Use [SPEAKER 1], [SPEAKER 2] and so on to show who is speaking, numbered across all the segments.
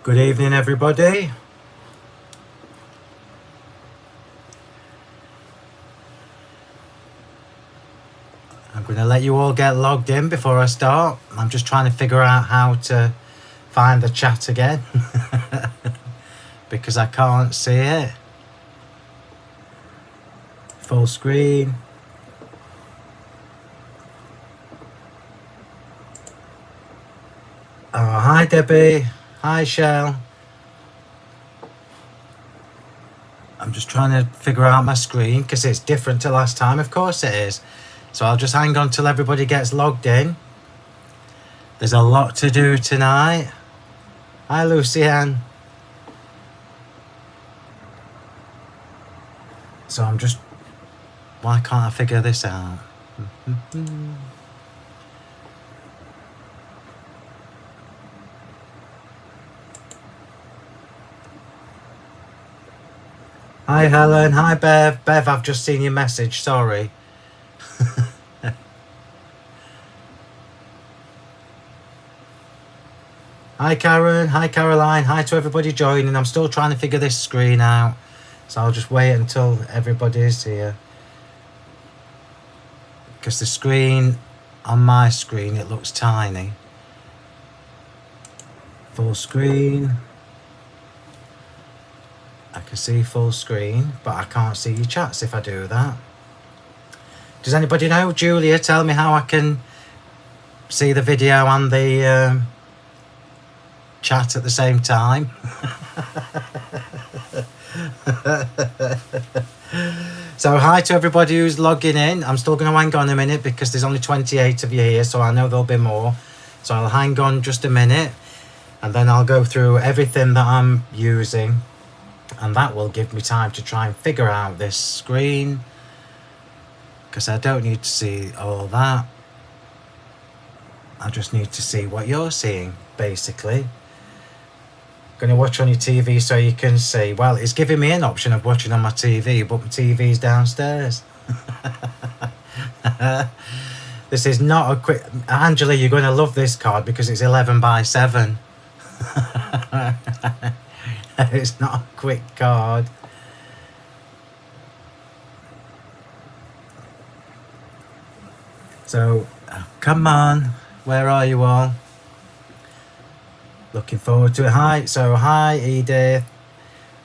[SPEAKER 1] Good evening, everybody. I'm going to let you all get logged in before I start. I'm just trying to figure out how to find the chat again because I can't see it. Full screen. Oh, hi Debbie. Hi Shell. I'm just trying to figure out my screen because it's different to last time. Of course it is. So I'll just hang on till everybody gets logged in. There's a lot to do tonight. Hi Lucianne. So I'm just... Why can't I figure this out? Hi Helen, hi Bev. Bev, I've just seen your message, sorry. Hi Karen, hi Caroline, hi to everybody joining. I'm still trying to figure this screen out, so I'll just wait until everybody is here. Because the screen, on my screen, it looks tiny. Full screen. I can see full screen, but I can't see your chats if I do that. Does anybody know? Julia, tell me how I can see the video and the chat at the same time. So hi to everybody who's logging in. I'm still going to hang on a minute because there's only 28 of you here, so I know there'll be more. So I'll hang on just a minute and then I'll go through everything that I'm using, and that will give me time to try and figure out this screen because I don't need to see all that. I just need to see what you're seeing, basically. Going to watch on your TV so you can see. Well, it's giving me an option of watching on my TV, but my TV's downstairs. This is not a quick... Angela, you're going to love this card because it's 11 by 7. It's not a quick card. So, come on. Where are you all? Looking forward to it. Hi Edith.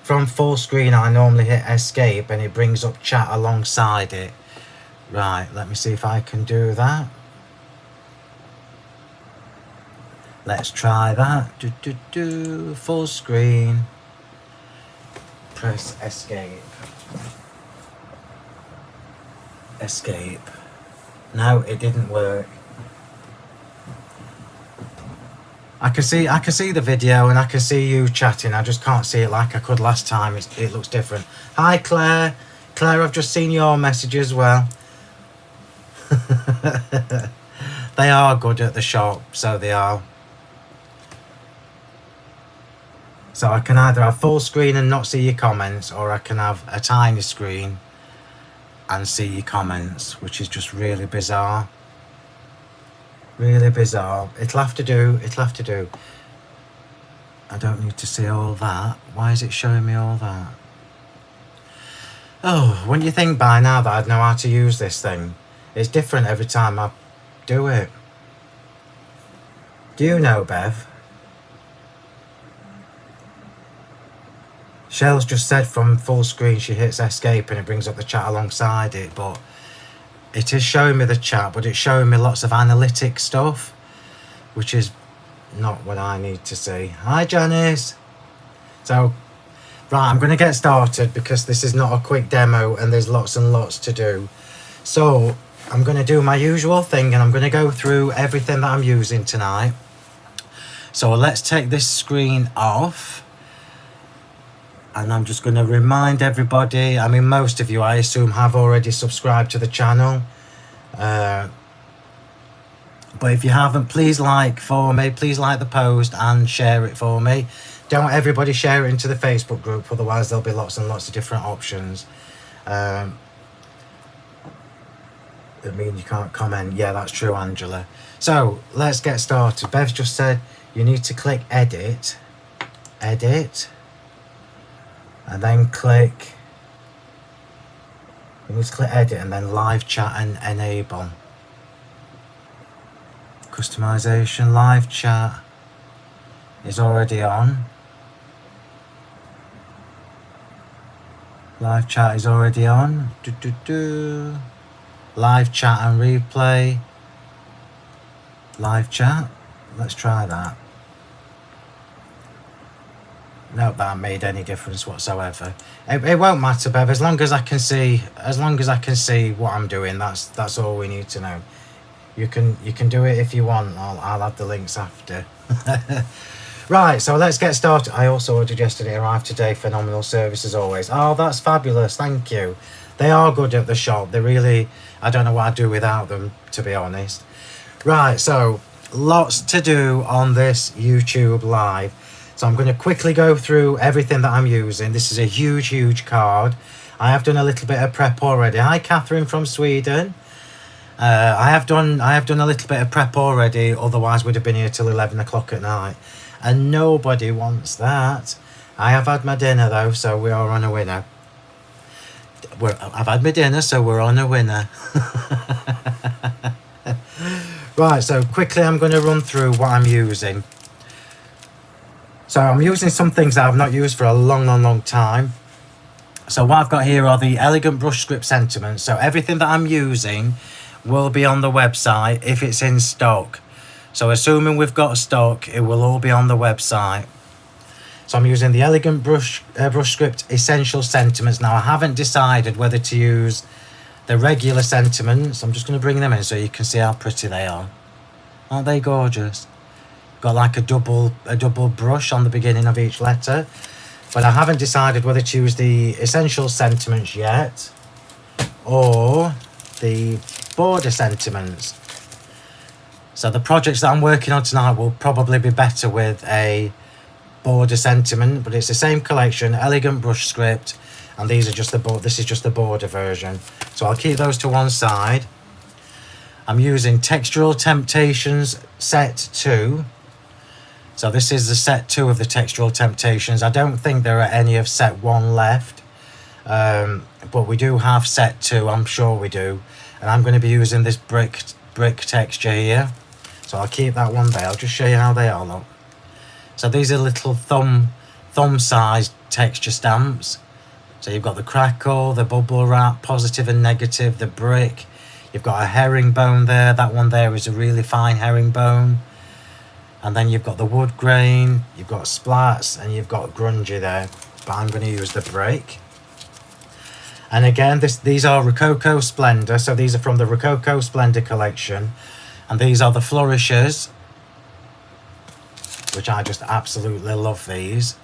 [SPEAKER 1] From full screen I normally hit escape and it brings up chat alongside it. Right, let me see if I can do that. Let's try that. Full screen. Press escape. Escape. No, it didn't work. I can see the video and I can see you chatting. I just can't see it like I could last time. It looks different. Hi Claire. Claire, I've just seen your message as well. They are good at the shop, so they are. So I can either have full screen and not see your comments, or I can have a tiny screen and see your comments, which is just really bizarre. Really bizarre. It'll have to do. It'll have to do. I don't need to see all that. Why is it showing me all that? Oh, wouldn't you think by now that I'd know how to use this thing? It's different every time I do it. Do you know, Bev? Shell's just said from full screen she hits escape and it brings up the chat alongside it, but it is showing me the chat, but it's showing me lots of analytic stuff, which is not what I need to see. Hi Janice. So, right, I'm going to get started because this is not a quick demo and there's lots and lots to do. So, I'm going to do my usual thing and I'm going to go through everything that I'm using tonight. So, let's take this screen off. And I'm just going to remind everybody, I mean, most of you, I assume, have already subscribed to the channel. But if you haven't, please like for me. Please like the post and share it for me. Don't everybody share it into the Facebook group, otherwise there'll be lots and lots of different options. That mean you can't comment. Yeah, that's true, Angela. So, let's get started. Bev's just said you need to click edit. edit, and then click, you need to click edit and then live chat and enable. Customization, live chat is already on. Live chat is already on. Live chat and replay. Live chat. Let's try that. Nope, that made any difference whatsoever. It won't matter, Bev, as long as I can see what I'm doing. That's all we need to know. You can do it if you want. I'll add the links after. Right, so let's get started. I also ordered yesterday, arrived today. Phenomenal service as always. Oh, that's fabulous. Thank you. They are good at the shop. They really, I don't know what I'd do without them, to be honest. Right, so lots to do on this YouTube live. So I'm going to quickly go through everything that I'm using. This is a huge card. I have done a little bit of prep already. Hi, Catherine from Sweden. I have done a little bit of prep already. Otherwise, we'd have been here till 11 o'clock at night. And nobody wants that. I have had my dinner though, so we are on a winner. I've had my dinner, so we're on a winner. Right, so quickly I'm going to run through what I'm using. So I'm using some things that I've not used for a long time. So what I've got here are the elegant brush script sentiments. So everything that I'm using will be on the website if it's in stock. So assuming we've got stock, it will all be on the website. So I'm using the elegant brush script essential sentiments. Now I haven't decided whether to use the regular sentiments. I'm just going to bring them in so you can see how pretty they are. Aren't they gorgeous? Got like a double brush on the beginning of each letter. But I haven't decided whether to use the essential sentiments yet or the border sentiments. So the projects that I'm working on tonight will probably be better with a border sentiment, but it's the same collection, elegant brush script, and these are just this is just the border version. So I'll keep those to one side. I'm using Textural Temptations set 2. So this is the set 2 of the Textural Temptations. I don't think there are any of set 1 left, but we do have set 2, I'm sure we do. And I'm going to be using this brick texture here. So I'll keep that one there. I'll just show you how they are, look. So these are little thumb-sized texture stamps. So you've got the crackle, the bubble wrap, positive and negative, the brick. You've got a herringbone there. That one there is a really fine herringbone. And then you've got the wood grain, you've got splats, and you've got grungy there. But I'm going to use the brick. And again, these are Rococo Splendor. So these are from the Rococo Splendor collection. And these are the Flourishes, which I just absolutely love these.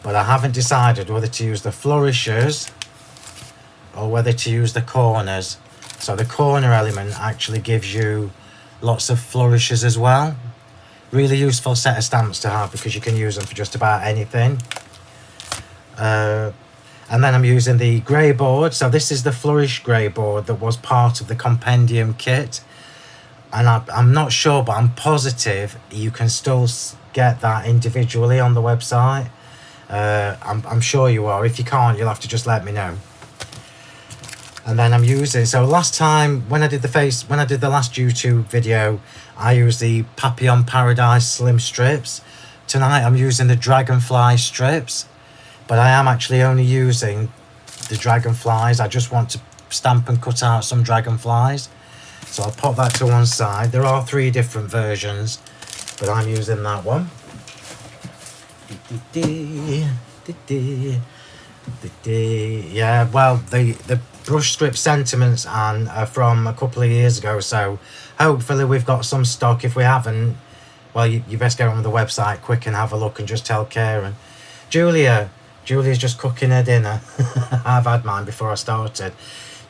[SPEAKER 1] But I haven't decided whether to use the Flourishes or whether to use the corners. So the corner element actually gives you lots of flourishes as well. Really useful set of stamps to have because you can use them for just about anything. And then I'm using the greyboard. So this is the flourish greyboard that was part of the compendium kit. And I'm not sure, but I'm positive you can still get that individually on the website. I'm sure you are. If you can't, you'll have to just let me know. And then I'm using, so last time when I did the last YouTube video, I used the Papillon Paradise Slim strips. Tonight I'm using the Dragonfly strips, but I am actually only using the dragonflies. I just want to stamp and cut out some dragonflies. So I'll pop that to one side. There are 3 different versions, but I'm using that one. Yeah, well, the brush script sentiments are from a couple of years ago, so hopefully we've got some stock. If we haven't, well, you best get on the website quick and have a look and just tell Karen. Julia's just cooking her dinner. I've had mine before I started.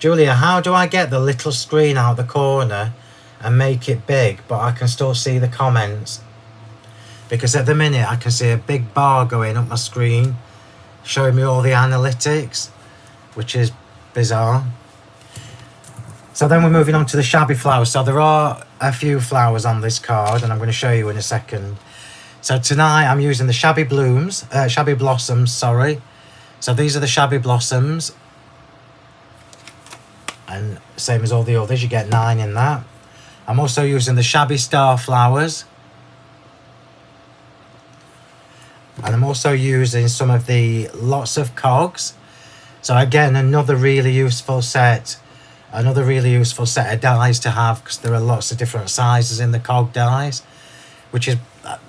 [SPEAKER 1] Julia, how do I get the little screen out the corner and make it big, but I can still see the comments? Because at the minute I can see a big bar going up my screen showing me all the analytics, which is bizarre. So then we're moving on to the Shabby flowers. So there are a few flowers on this card, and I'm going to show you in a second. So tonight I'm using the Shabby Blossoms, sorry. So these are the Shabby Blossoms. And same as all the others, you get 9 in that. I'm also using the Shabby Starflowers. And I'm also using some of the Lots of Cogs. So again, another really useful set of dies to have, because there are lots of different sizes in the cog dies,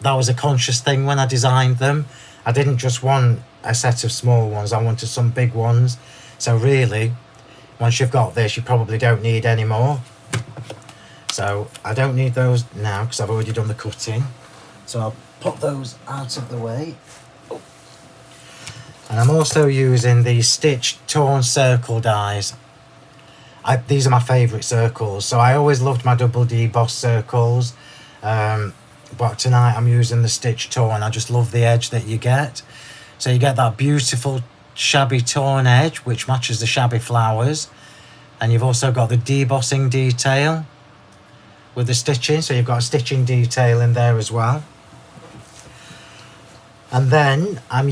[SPEAKER 1] that was a conscious thing when I designed them. I didn't just want a set of small ones, I wanted some big ones. So really, once you've got this, you probably don't need any more. So I don't need those now because I've already done the cutting. So I'll put those out of the way. And I'm also using the stitched torn circle dies. These are my favourite circles. So I always loved my double D boss circles. But tonight I'm using the stitched torn. I just love the edge that you get. So you get that beautiful shabby torn edge, which matches the shabby flowers. And you've also got the debossing detail with the stitching. So you've got a stitching detail in there as well. And then I'm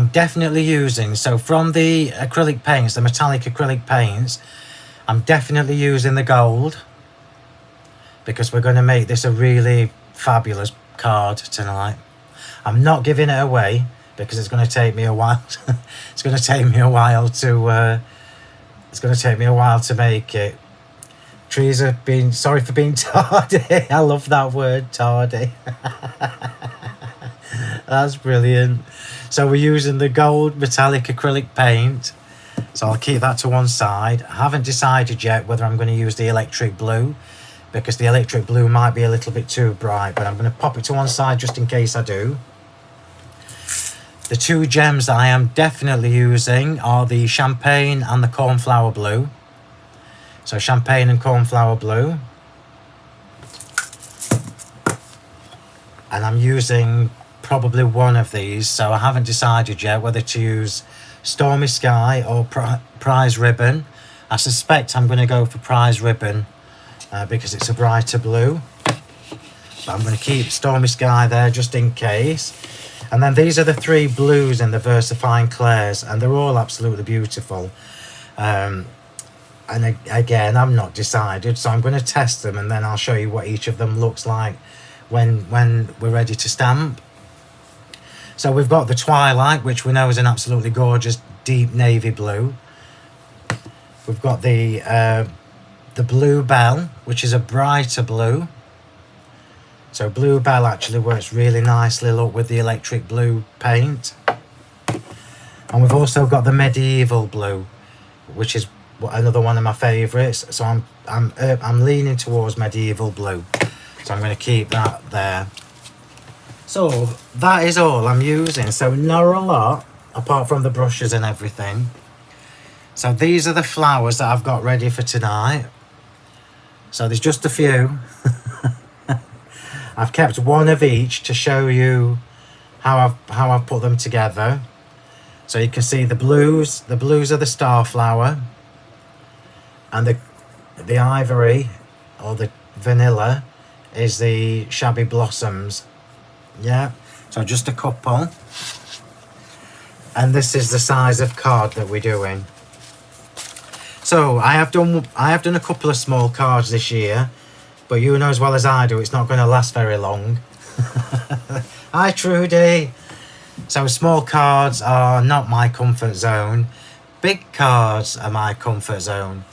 [SPEAKER 1] definitely using, so from the acrylic paints, the metallic acrylic paints, I'm definitely using the gold, because we're going to make this a really fabulous card tonight. I'm not giving it away because it's going to take me a while. It's going to take me a while to make it. Trees have been, sorry for being tardy. I love that word, tardy. That's brilliant. So we're using the gold metallic acrylic paint. So I'll keep that to one side. I haven't decided yet whether I'm going to use the electric blue, because the electric blue might be a little bit too bright, but I'm going to pop it to one side just in case I do. The two gems that I am definitely using are the champagne and the cornflower blue. So champagne and cornflower blue. And I'm using probably one of these, so I haven't decided yet whether to use Stormy Sky or Prize Ribbon. I suspect I'm going to go for Prize Ribbon because it's a brighter blue, but I'm going to keep Stormy Sky there just in case. And then these are the 3 blues in the VersaFine Clairs, and they're all absolutely beautiful. And again, I'm not decided, so I'm going to test them and then I'll show you what each of them looks like when we're ready to stamp. So we've got the Twilight, which we know is an absolutely gorgeous deep navy blue. We've got the Bluebell, which is a brighter blue. So Bluebell actually works really nicely, look, with the electric blue paint. And we've also got the Medieval blue, which is another one of my favourites. So I'm leaning towards Medieval blue. So I'm going to keep that there. So that is all I'm using. So not a lot, apart from the brushes and everything. So these are the flowers that I've got ready for tonight. So there's just a few. I've kept one of each to show you how I've put them together. So you can see the blues. The blues are the Starflower, and the ivory or the vanilla is the Shabby Blossoms. Yeah, so just a couple. And this is the size of card that we're doing. So I have done a couple of small cards this year, but you know as well as I do it's not going to last very long. Hi Trudy. So small cards are not my comfort zone. Big cards are my comfort zone.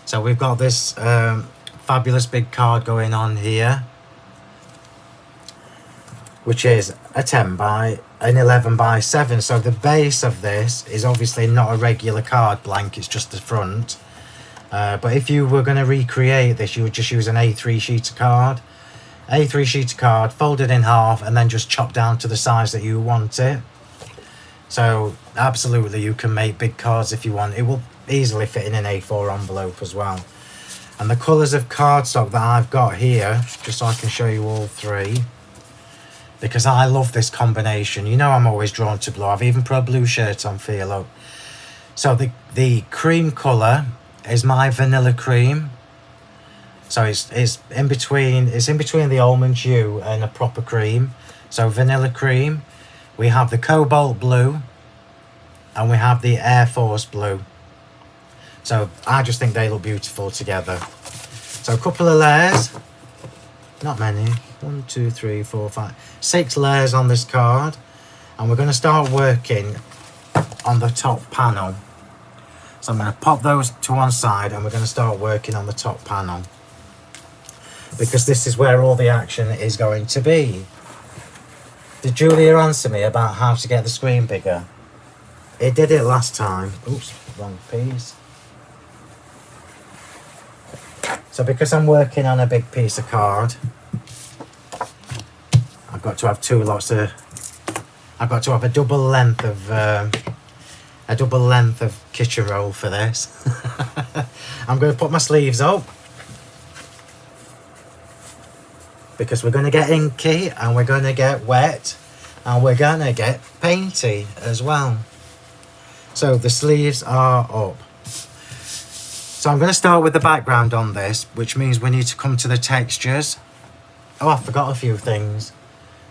[SPEAKER 1] So we've got this fabulous big card going on here, which is a 10 by an 11 by 7. So the base of this is obviously not a regular card blank, it's just the front. But if you were going to recreate this, you would just use an A3 sheet of card. A3 sheet of card, fold it in half, and then just chop down to the size that you want it. So absolutely you can make big cards if you want. It will easily fit in an A4 envelope as well. And the colours of cardstock that I've got here, just so I can show you all 3, because I love this combination. You know I'm always drawn to blue. I've even put a blue shirt on for you, look. So the cream colour is my vanilla cream. So it's in between the almond hue and a proper cream. So vanilla cream, we have the Cobalt blue, and we have the Airforce blue. So I just think they look beautiful together. So a couple of layers, not many, 1, 2, 3, 4, 5, 6 layers on this card. And we're going to start working on the top panel. So I'm going to pop those to one side and we're going to start working on the top panel, because this is where all the action is going to be. Did Julia answer me about how to get the screen bigger? It did it last time. Oops, wrong piece. So because I'm working on a big piece of card, I've got to have I've got to have a double length of kitchen roll for this. I'm going to put my sleeves up, because we're going to get inky and we're going to get wet and we're going to get painty as well. So the sleeves are up. So I'm going to start with the background on this, which means we need to come to the textures. Oh, I forgot a few things.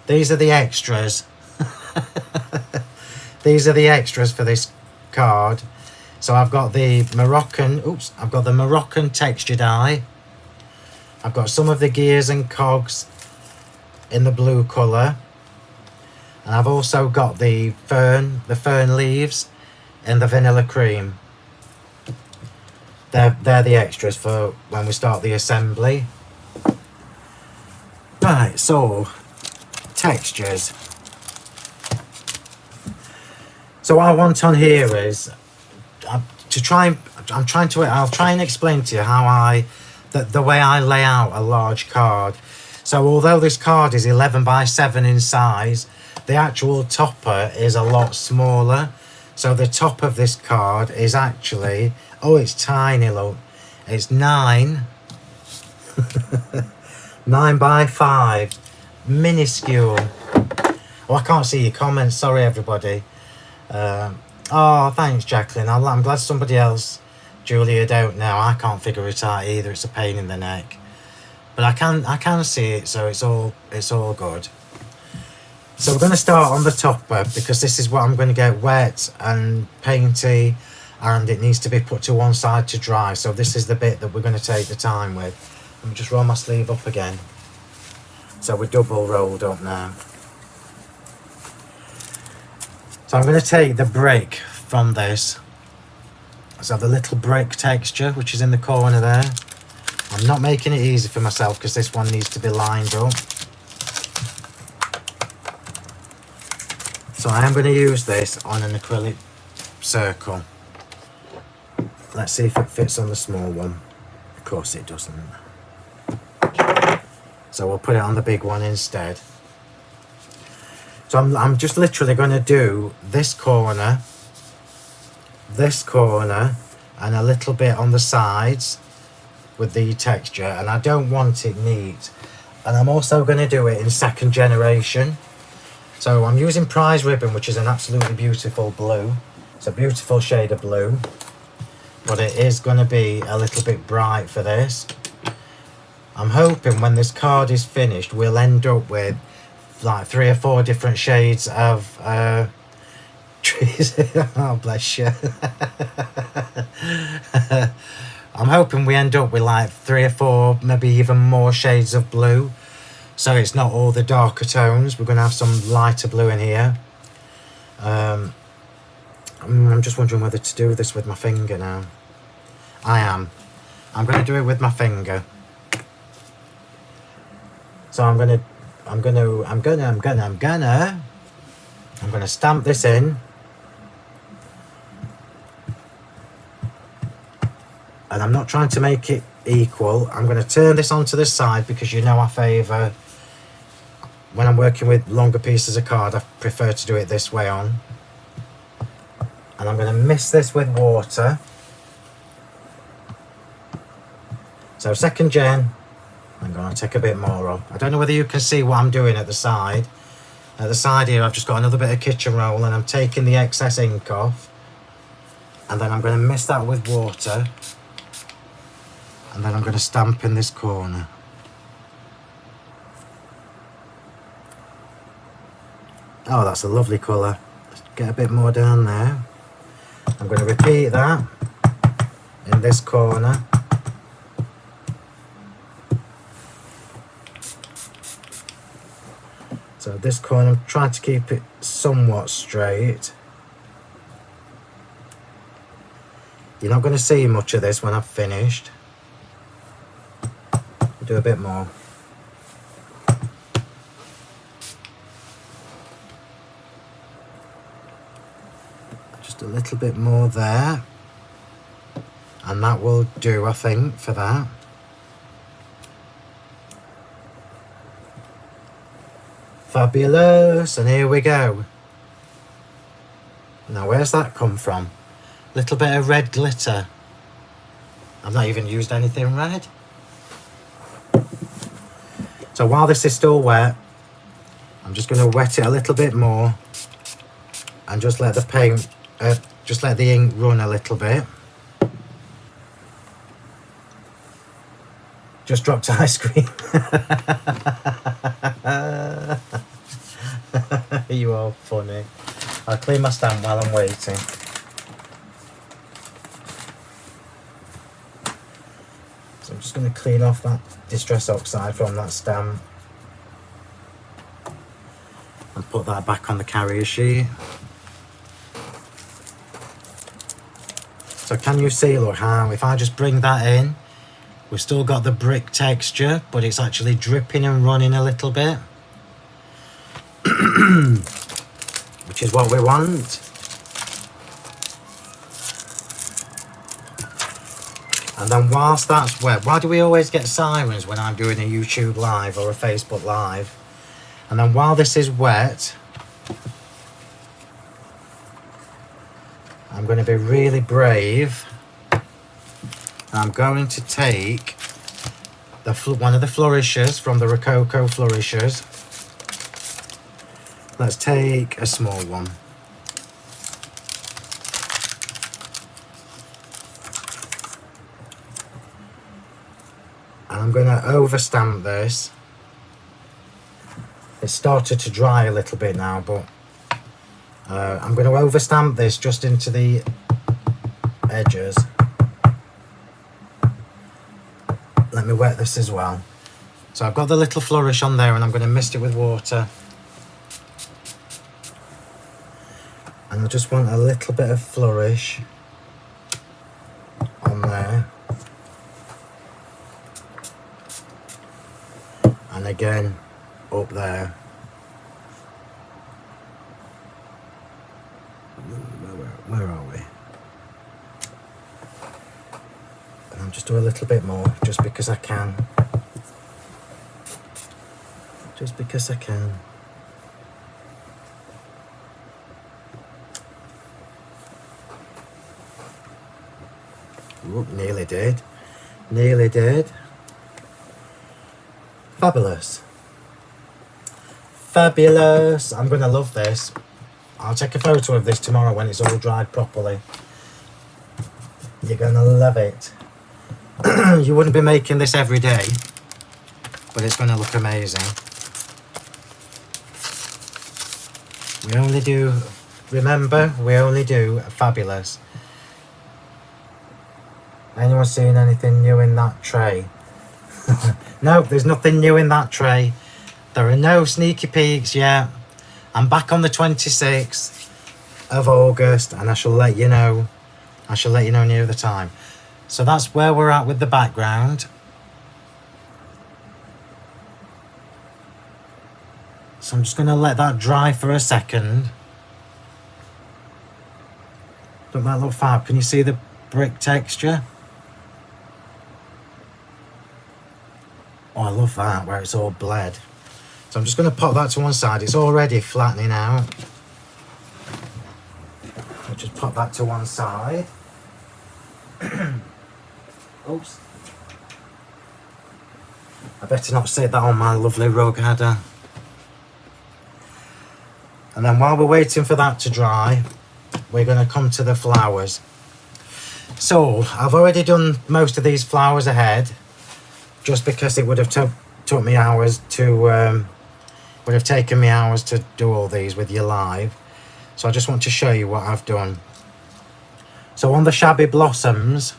[SPEAKER 1] These are the extras. These are the extras for this card. So I've got the Moroccan Texture Die. I've got some of the gears and cogs in the blue colour. And I've also got the fern leaves in the vanilla cream. They're the extras for when we start the assembly. Right, so textures. So what I want on here is I'll try and explain to you how the way I lay out a large card. So although this card is 11 by 7 in size, the actual topper is a lot smaller. So the top of this card is actually, oh, it's tiny, look. It's 9 by 5, minuscule. Oh, I can't see your comments, sorry everybody. Oh, thanks Jacqueline, I'm glad somebody else, Julia, don't know. I can't figure it out either, it's a pain in the neck. But I can see it, so it's all good. So we're going to start on the topper, because this is what I'm going to get wet and painty, and it needs to be put to one side to dry. So this is the bit that we're going to take the time with. Let me just roll my sleeve up again. So we're double rolled up now. So I'm going to take the brick from this. So the little brick texture, which is in the corner there. I'm not making it easy for myself, because this one needs to be lined up. So I am going to use this on an acrylic circle. Let's see if it fits on the small one. Of course it doesn't. So we'll put it on the big one instead. So I'm just literally going to do this corner, and a little bit on the sides with the texture, and I don't want it neat. And I'm also going to do it in second generation. So I'm using prize ribbon, which is an absolutely beautiful blue. It's a beautiful shade of blue, but it is going to be a little bit bright for this. I'm hoping when this card is finished, we'll end up with like 3 or 4 different shades of trees. Oh, bless you. I'm hoping we end up with like 3 or 4, maybe even more shades of blue. So it's not all the darker tones. We're going to have some lighter blue in here. I'm just wondering whether to do this with my finger now. I'm going to do it with my finger. So I'm going to stamp this in. And I'm not trying to make it equal. I'm going to turn this onto the side, because you know I favour, when I'm working with longer pieces of card, I prefer to do it this way on. And I'm going to mist this with water. So second gen, I'm going to take a bit more off. I don't know whether you can see what I'm doing at the side. At the side here, I've just got another bit of kitchen roll, and I'm taking the excess ink off. And then I'm going to mist that with water. And then I'm going to stamp in this corner. Oh, that's a lovely colour. Get a bit more down there. I'm going to repeat that in this corner. So this corner, I'm trying to keep it somewhat straight. You're not going to see much of this when I've finished. Do a bit more. Just a little bit more there. And that will do, I think, for that. Fabulous, and here we go. Now where's that come from? Little bit of red glitter. I've not even used anything red. So while this is still wet, I'm just going to wet it a little bit more and just let the paint, just let the ink run a little bit. Just dropped ice cream. You are funny. I'll clean my stamp while I'm waiting. So I'm just going to clean off that Distress Oxide from that stamp and put that back on the carrier sheet. So can you see, look how if I just bring that in, we've still got the brick texture, but it's actually dripping and running a little bit. Which is what we want. And then whilst that's wet, why do we always get sirens when I'm doing a YouTube live or a Facebook live? And then while this is wet, I'm going to be really brave. I'm going to take one of the flourishes from the Rococo Flourishes. Let's take a small one. And I'm going to overstamp this. It's started to dry a little bit now, but I'm going to overstamp this just into the edges. Let me wet this as well. So I've got the little flourish on there and I'm going to mist it with water. And I just want a little bit of flourish on there. And again, up there. Where are we? And I'll just do a little bit more, just because I can. Just because I can. Ooh, nearly did. Nearly did. Fabulous. Fabulous. I'm going to love this. I'll take a photo of this tomorrow when it's all dried properly. You're going to love it. You wouldn't be making this every day, but it's going to look amazing. We only do, remember, we only do fabulous. Anyone seeing anything new in that tray? No, there's nothing new in that tray. There are no sneaky peeks yet. I'm back on the 26th of August and I shall let you know. I shall let you know near the time. So that's where we're at with the background. So I'm just going to let that dry for a second. Don't that look fab? Can you see the brick texture? Oh, I love that, where it's all bled. So I'm just going to pop that to one side. It's already flattening out. I'll just pop that to one side. Oops. I better not sit that on my lovely rug, had I? And then while we're waiting for that to dry, we're going to come to the flowers. So I've already done most of these flowers ahead, just because it would have took me hours to would have taken me hours to do all these with you live. So I just want to show you what I've done. So on the Shabby Blossoms,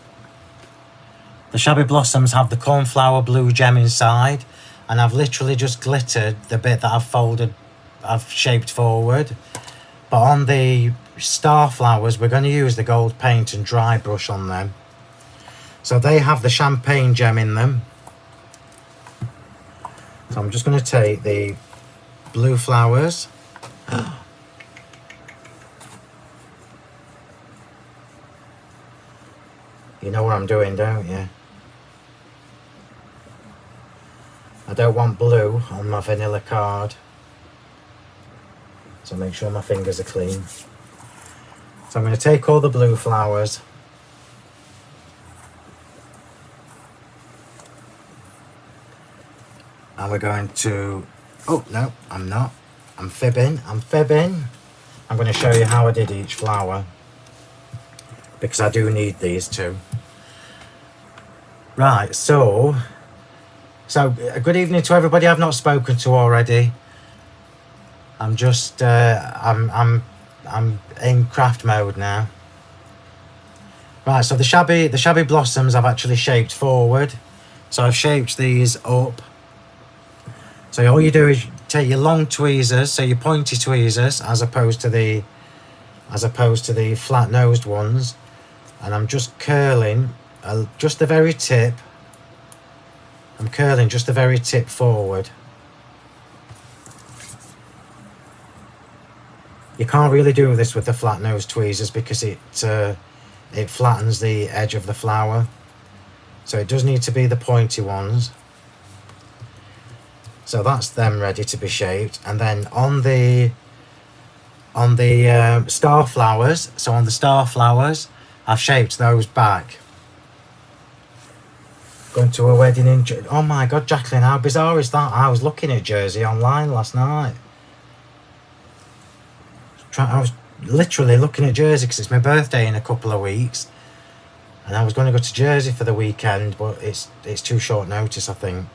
[SPEAKER 1] the Shabby Blossoms have the Cornflower blue gem inside, and I've literally just glittered the bit that I've shaped forward. But on the Starflowers, we're going to use the gold paint and dry brush on them. So they have the champagne gem in them. So I'm just going to take the blue flowers. You know what I'm doing, don't you? I don't want blue on my vanilla card. So make sure my fingers are clean. So I'm going to take all the blue flowers. And we're going to... Oh, no, I'm not. I'm fibbing. I'm going to show you how I did each flower, because I do need these two. Right, so good evening to everybody I've not spoken to already. I'm just I'm in craft mode now. Right, so the shabby blossoms I've actually shaped forward. So I've shaped these up. So all you do is take your long tweezers, so your pointy tweezers, as opposed to the flat-nosed ones, and I'm just curling just the very tip. I'm curling just the very tip forward. You can't really do this with the flat-nosed tweezers because it flattens the edge of the flower. So it does need to be the pointy ones. So that's them ready to be shaped. And then on the Starflowers, so on the Starflowers, I've shaped those back. Going to a wedding in... Oh my God, Jacqueline, how bizarre is that? I was looking at Jersey online last night. I was literally looking at Jersey because it's my birthday in a couple of weeks. And I was going to go to Jersey for the weekend, but it's too short notice, I think.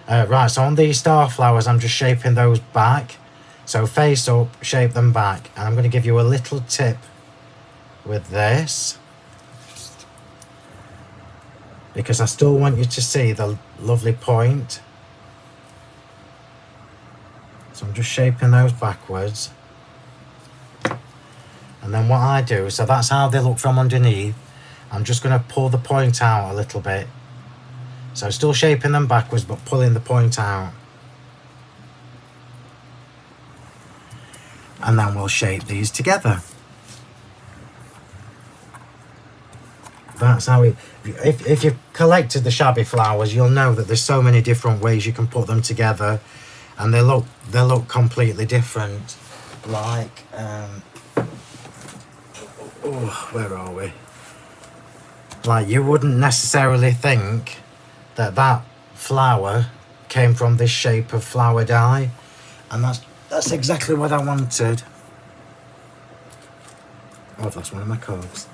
[SPEAKER 1] Right, so on these Starflowers, I'm just shaping those back. So face up, shape them back. And I'm going to give you a little tip with this, because I still want you to see the lovely point. So I'm just shaping those backwards. And then what I do, so that's how they look from underneath. I'm just going to pull the point out a little bit. So still shaping them backwards, but pulling the point out. And then we'll shape these together. That's how if you've collected the Shabby flowers, you'll know that there's so many different ways you can put them together, and they look completely different. Like, where are we? Like, you wouldn't necessarily think that flower came from this shape of flower die, and that's exactly what I wanted. Oh, that's one of my cogs.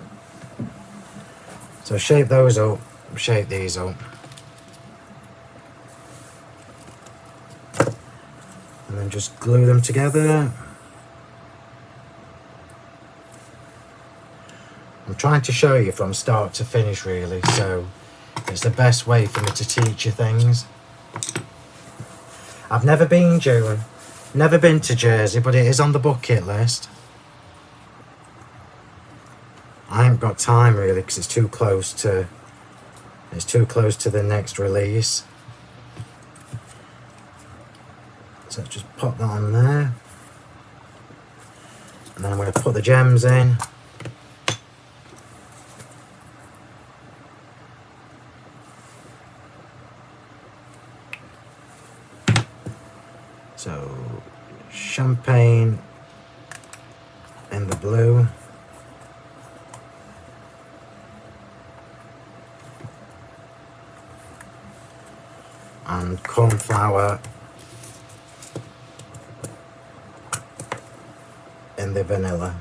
[SPEAKER 1] So shape those up, shape these up. And then just glue them together. I'm trying to show you from start to finish, really, so it's the best way for me to teach you things. I've never been to Jersey, but it is on the bucket list. I haven't got time really because it's too close to the next release. So just pop that on there, and then I'm going to put the gems in. So champagne in the blue. And cornflower in the vanilla.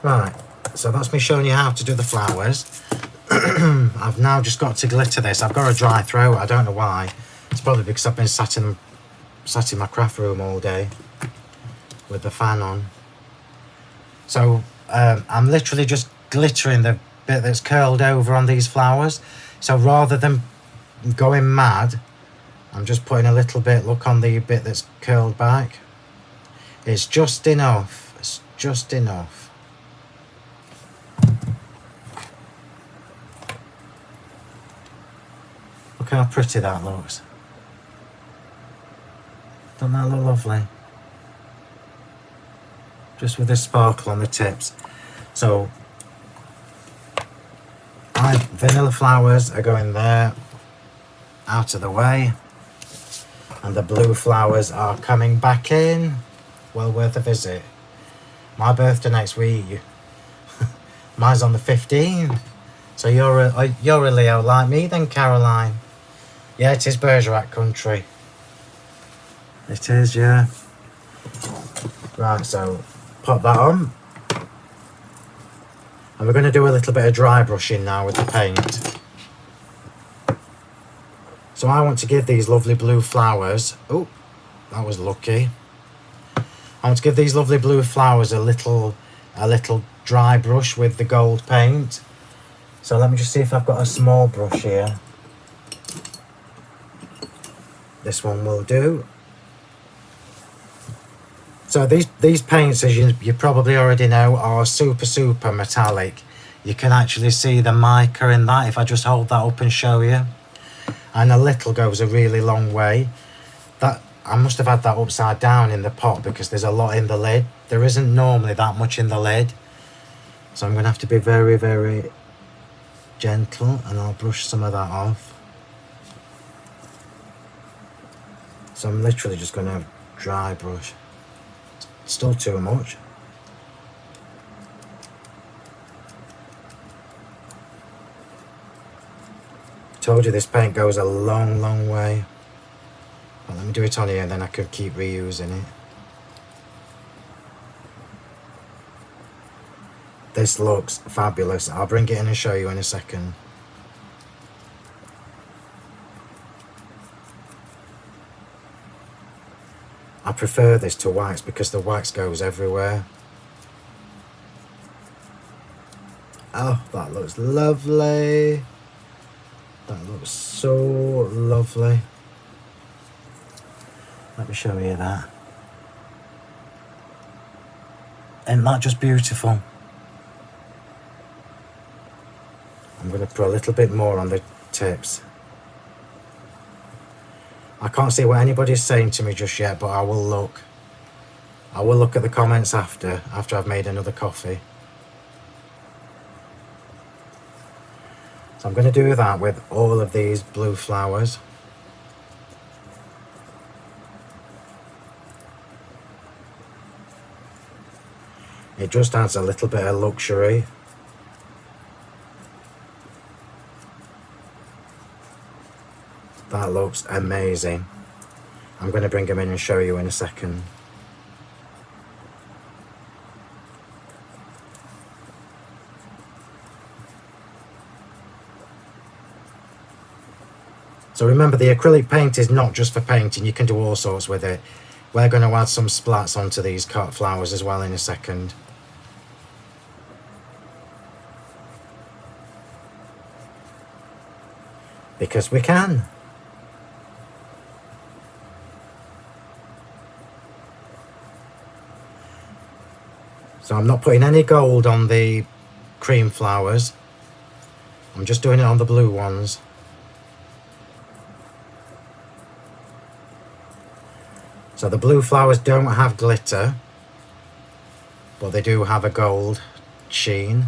[SPEAKER 1] Right, so that's me showing you how to do the flowers. I've now just got to glitter this. I've got a dry throat, I don't know why. It's probably because I've been sat in my craft room all day with the fan on. So I'm literally just glittering the bit that's curled over on these flowers. So rather than going mad, I'm just putting a little bit, look, on the bit that's curled back. It's just enough. It's just enough. Look how pretty that looks. Doesn't that look lovely? Just with a sparkle on the tips. So my vanilla flowers are going there, out of the way, and the blue flowers are coming back in. Well worth a visit. My birthday next week. Mine's on the 15th. So you're a Leo like me then, Caroline. Yeah, it is Bergerac country. It is, yeah. Right, so pop that on. And we're going to do a little bit of dry brushing now with the paint. So I want to give these lovely blue flowers... Oh, that was lucky. I want to give these lovely blue flowers a little dry brush with the gold paint. So let me just see if I've got a small brush here. This one will do. So these paints, as you probably already know, are super metallic. You can actually see the mica in that if I just hold that up and show you. And a little goes a really long way. That I must have had that upside down in the pot because there's a lot in the lid. There isn't normally that much in the lid. So I'm going to have to be very gentle, and I'll brush some of that off. So I'm literally just going to dry brush. Still too much. Told you this paint goes a long way. Well, let me do it on here and then I can keep reusing it. This looks fabulous. I'll bring it in and show you in a second. I prefer this to wax because the wax goes everywhere. Oh, that looks lovely. That looks so lovely. Let me show you that. Isn't that just beautiful? I'm going to put a little bit more on the tips. I can't see what anybody's saying to me just yet, but I will look. I will look at the comments after I've made another coffee. So I'm going to do that with all of these blue flowers. It just adds a little bit of luxury. That looks amazing. I'm going to bring them in and show you in a second. So remember, the acrylic paint is not just for painting. You can do all sorts with it. We're going to add some splats onto these cut flowers as well in a second. Because we can. So I'm not putting any gold on the cream flowers. I'm just doing it on the blue ones. So the blue flowers don't have glitter, but they do have a gold sheen.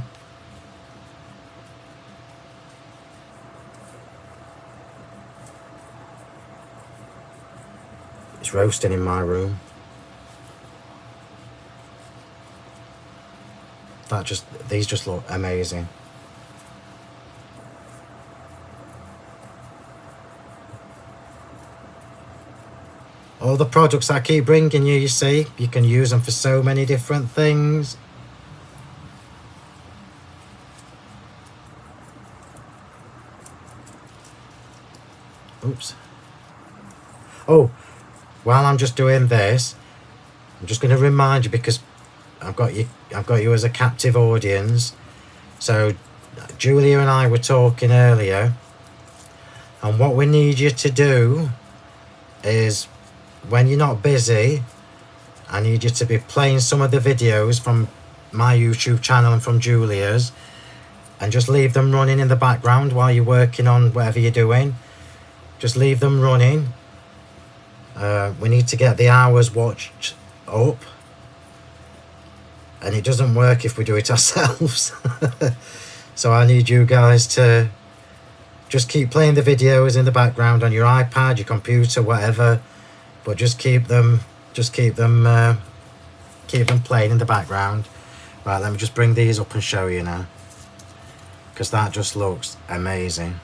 [SPEAKER 1] It's roasting in my room. These just look amazing. All the products I keep bringing you, you see, you can use them for so many different things. Oops. Oh, while I'm just doing this, I'm just going to remind you, because I've got you as a captive audience. So Julia and I were talking earlier, and what we need you to do is, when you're not busy, I need you to be playing some of the videos from my YouTube channel and from Julia's, and just leave them running in the background while you're working on whatever you're doing. Just leave them running. We need to get the hours watched up, and it doesn't work if we do it ourselves. So I need you guys to just keep playing the videos in the background on your iPad, your computer, whatever, but just keep them playing in the background. Right, let me just bring these up and show you now, because that just looks amazing.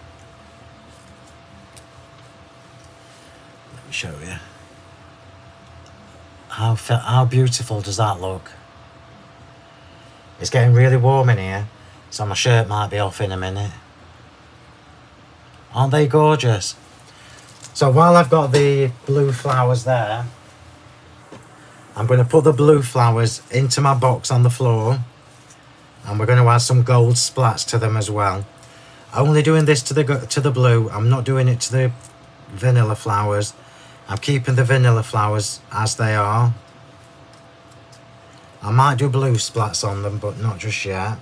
[SPEAKER 1] Let me show you. How beautiful does that look? It's getting really warm in here, so my shirt might be off in a minute. Aren't they gorgeous? So while I've got the blue flowers there, I'm going to put the blue flowers into my box on the floor, and we're going to add some gold splats to them as well. Only doing this to the blue. I'm not doing it to the vanilla flowers. I'm keeping the vanilla flowers as they are. I might do blue splats on them, but not just yet.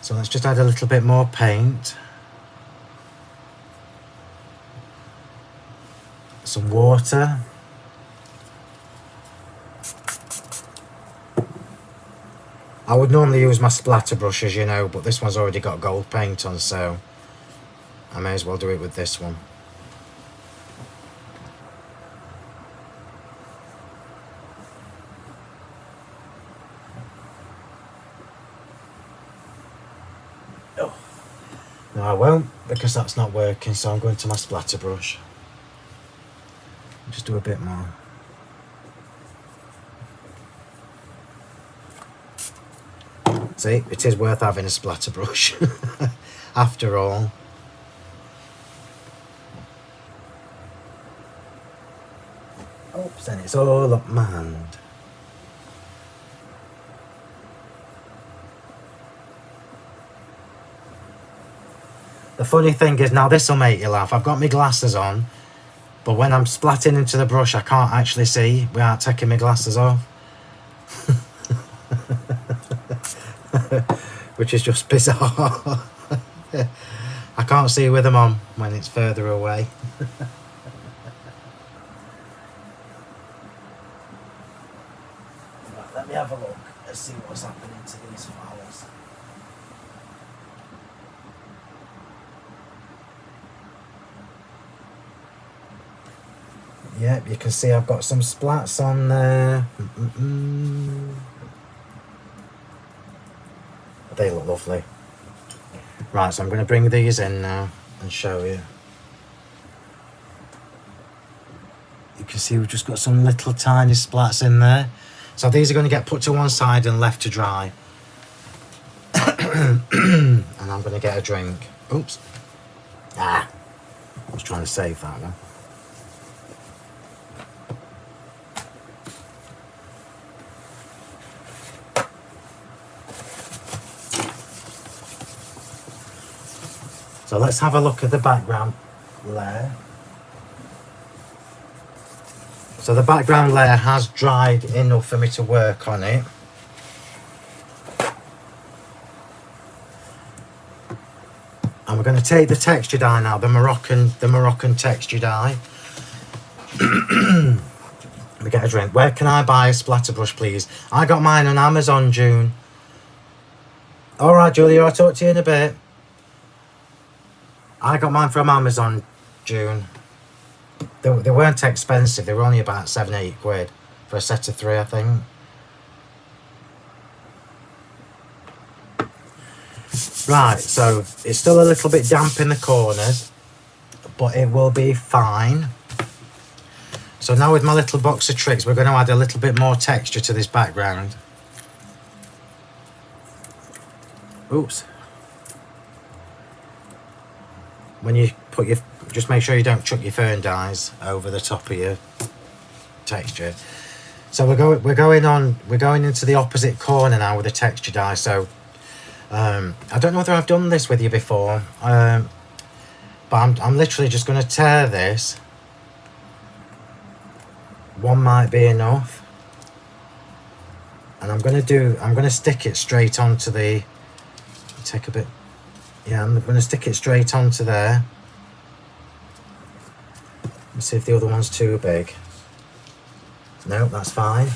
[SPEAKER 1] So let's just add a little bit more paint. Some water. I would normally use my splatter brush, as you know, but this one's already got gold paint on, so I may as well do it with this one. Oh. No, I won't, because that's not working, so I'm going to my splatter brush. Just do a bit more. See, it is worth having a splatter brush after all. Oops, and it's all up my hand. The funny thing is, now this will make you laugh, I've got my glasses on, but when I'm splatting into the brush I can't actually see without taking my glasses off. Which is just bizarre. I can't see with them on when it's further away. Right, let me have a look and see what's happening to these flowers. Yep, you can see I've got some splats on there. They look lovely. Right, so I'm going to bring these in now and show you. You can see we've just got some little tiny splats in there. So these are going to get put to one side and left to dry. And I'm going to get a drink. Oops. I was trying to save that one. So let's have a look at the background layer. So the background layer has dried enough for me to work on it. And we're going to take the texture die now, the Moroccan Texture Die. We get a drink. Where can I buy a splatter brush, please? I got mine on Amazon, June. All right, Julia, I'll talk to you in a bit. I got mine from Amazon, June. They weren't expensive. They were only about 7-8 quid for a set of 3, I think. Right, so it's still a little bit damp in the corners, but it will be fine. So now with my little box of tricks, we're going to add a little bit more texture to this background. Oops. when you put your, just make sure you don't chuck your Fern dies over the top of your texture. So we're going into the opposite corner now with the texture die. So I don't know whether I've done this with you before, but I'm literally just going to tear this. One might be enough, and I'm going to stick it straight onto the, take a bit, yeah, I'm going to stick it straight onto there. Let's see if the other one's too big. No, that's fine.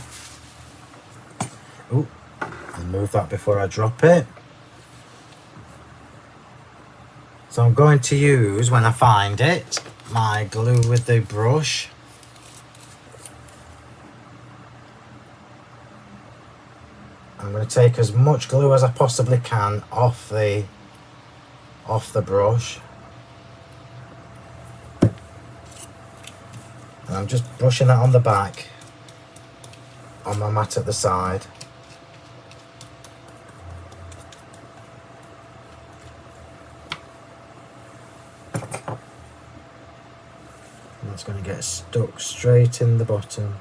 [SPEAKER 1] Ooh, I'll move that before I drop it. So I'm going to use, when I find it, my glue with the brush. I'm going to take as much glue as I possibly can off the brush. And I'm just brushing that on the back, on my mat at the side. And that's going to get stuck straight in the bottom.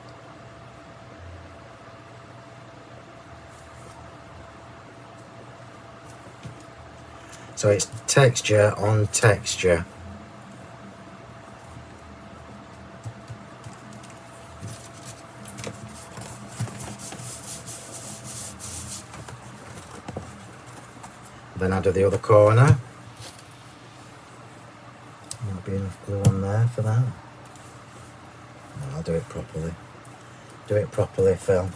[SPEAKER 1] So it's texture on texture. Then I do the other corner. Might be enough glue on there for that. No, I'll do it properly. Do it properly, Phil.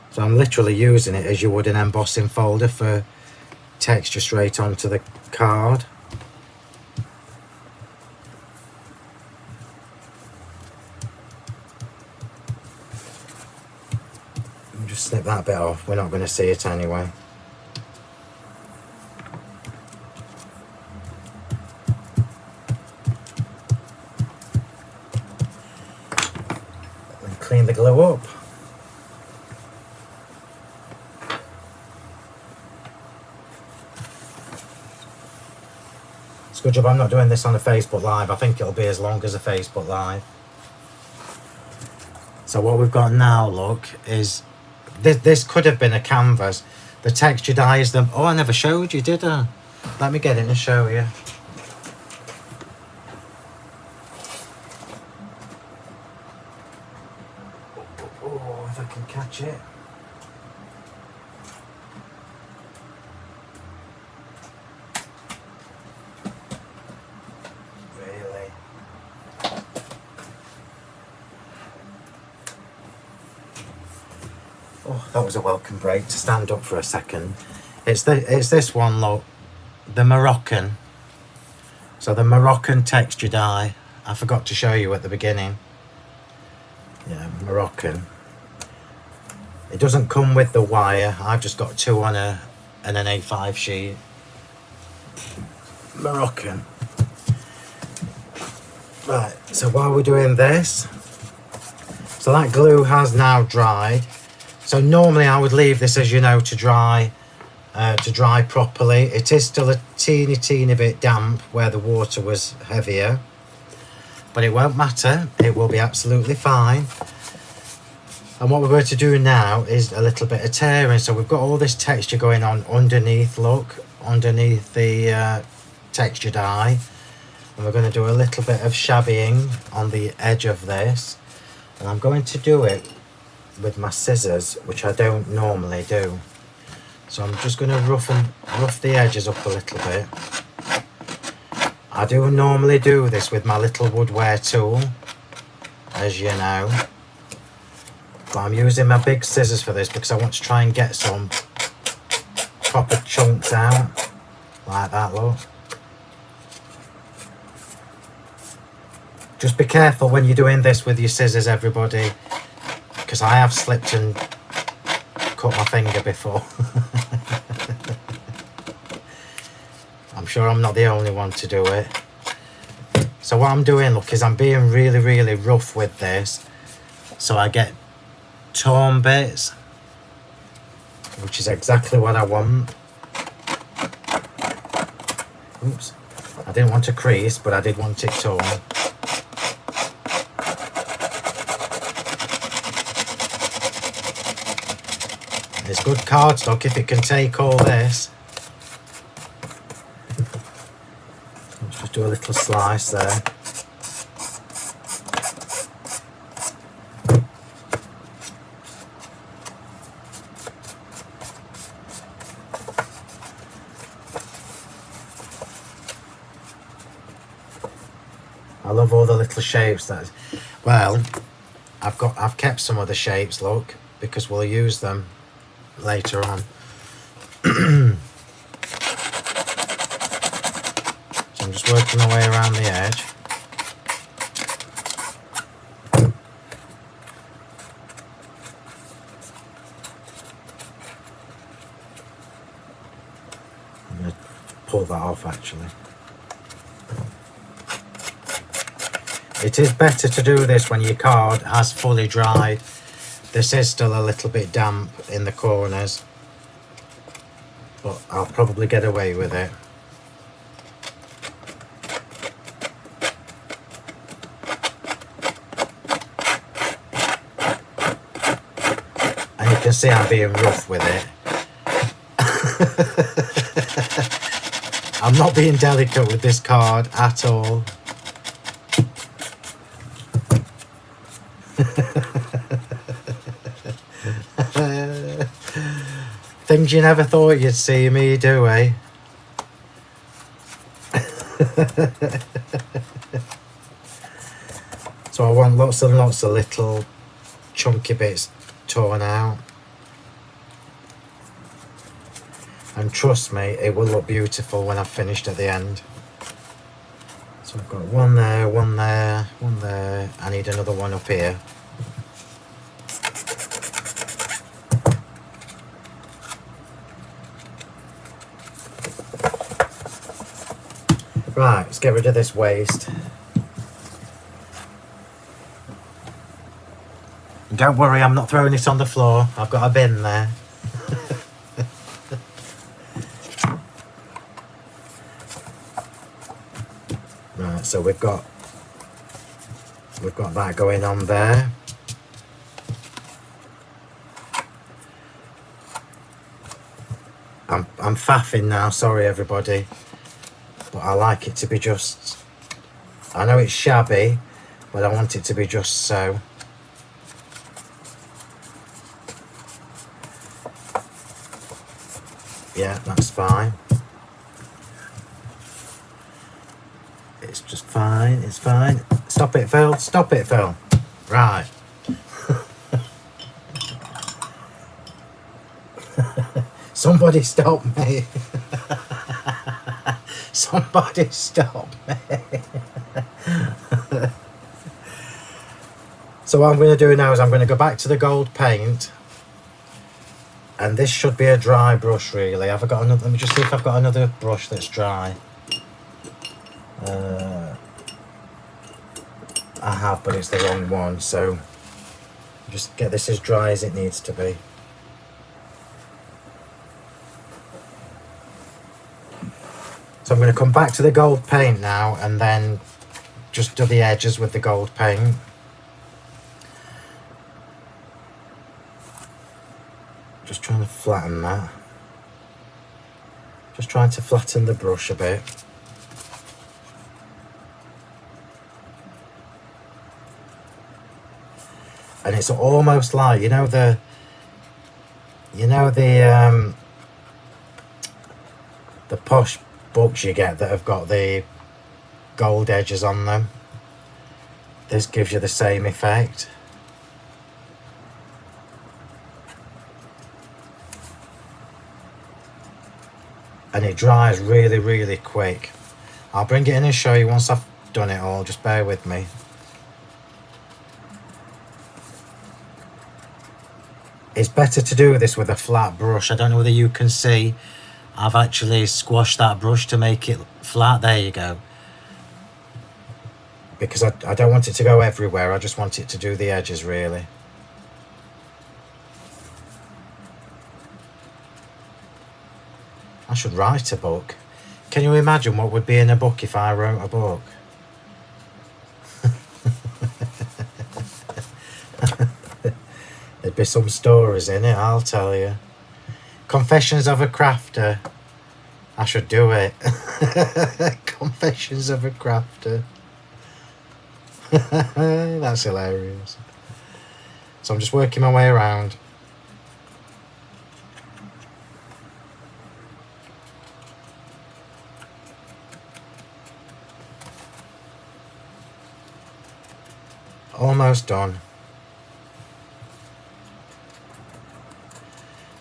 [SPEAKER 1] So I'm literally using it as you would an embossing folder for texture straight onto the card. Just snip that bit off, we're not going to see it anyway. And clean the glue up. It's a good job I'm not doing this on a Facebook Live. I think it'll be as long as a Facebook Live. So what we've got now, look, is this could have been a canvas. The texture die is the... Oh, I never showed you, did I? Let me get it and show you. Oh, if I can catch it. Oh, that was a welcome break to stand up for a second. It's this one, look, the Moroccan. So the Moroccan Texture Die. I forgot to show you at the beginning. Yeah, Moroccan. It doesn't come with the wire. I've just got two on an A5 sheet. Moroccan. Right, so while we're doing this, so that glue has now dried. So normally I would leave this, as you know, to dry properly. It is still a teeny bit damp where the water was heavier, but it won't matter. It will be absolutely fine. And what we're going to do now is a little bit of tearing. So we've got all this texture going on underneath, look, underneath the texture die. And we're going to do a little bit of shabbying on the edge of this. And I'm going to do it with my scissors, which I don't normally do. So I'm just going to rough the edges up a little bit. I do normally do this with my little woodware tool, as you know. But I'm using my big scissors for this because I want to try and get some proper chunks out. Like that, look. Just be careful when you're doing this with your scissors, everybody, because I have slipped and cut my finger before. I'm sure I'm not the only one to do it. So what I'm doing, look, is I'm being really, really rough with this. So I get torn bits, which is exactly what I want. Oops. I didn't want a crease, but I did want it torn. It's good cardstock if it can take all this. Let's just do a little slice there. I love all the little shapes that, well, I've kept some of the shapes, look, because we'll use them later on. So I'm just working my way around the edge. I'm going to pull that off actually. It is better to do this when your card has fully dried. This is still a little bit damp in the corners, but I'll probably get away with it. And you can see I'm being rough with it. I'm not being delicate with this card at all. Things you never thought you'd see me do, eh? So I want lots and lots of little chunky bits torn out. And trust me, it will look beautiful when I've finished at the end. So I've got one there, one there, one there. I need another one up here. Right, let's get rid of this waste. Don't worry, I'm not throwing it on the floor. I've got a bin there. Right, so we've got that going on there. I'm faffing now, sorry everybody. But I like it to be just, I know it's shabby, but I want it to be just so. Yeah, that's fine. It's just fine, it's fine. Stop it, Phil, stop it, Phil. Right. Somebody stop me. Somebody stop me. So what I'm going to do now is I'm going to go back to the gold paint. And this should be a dry brush really. Have I got another? Let me just see if I've got another brush that's dry. I have, but it's the wrong one. So just get this as dry as it needs to be. So I'm going to come back to the gold paint now and then just do the edges with the gold paint. Just trying to flatten that. Just trying to flatten the brush a bit. And it's almost like, you know the posh books you get that have got the gold edges on them. This gives you the same effect. And it dries really, really quick. I'll bring it in and show you once I've done it all, just bear with me. It's better to do this with a flat brush. I don't know whether you can see, I've actually squashed that brush to make it flat. There you go. because I don't want it to go everywhere. I just want it to do the edges really. I should write a book. Can you imagine what would be in a book if I wrote a book? There'd be some stories in it, I'll tell you. Confessions of a Crafter. I should do it. Confessions of a Crafter. That's hilarious. So I'm just working my way around. Almost done.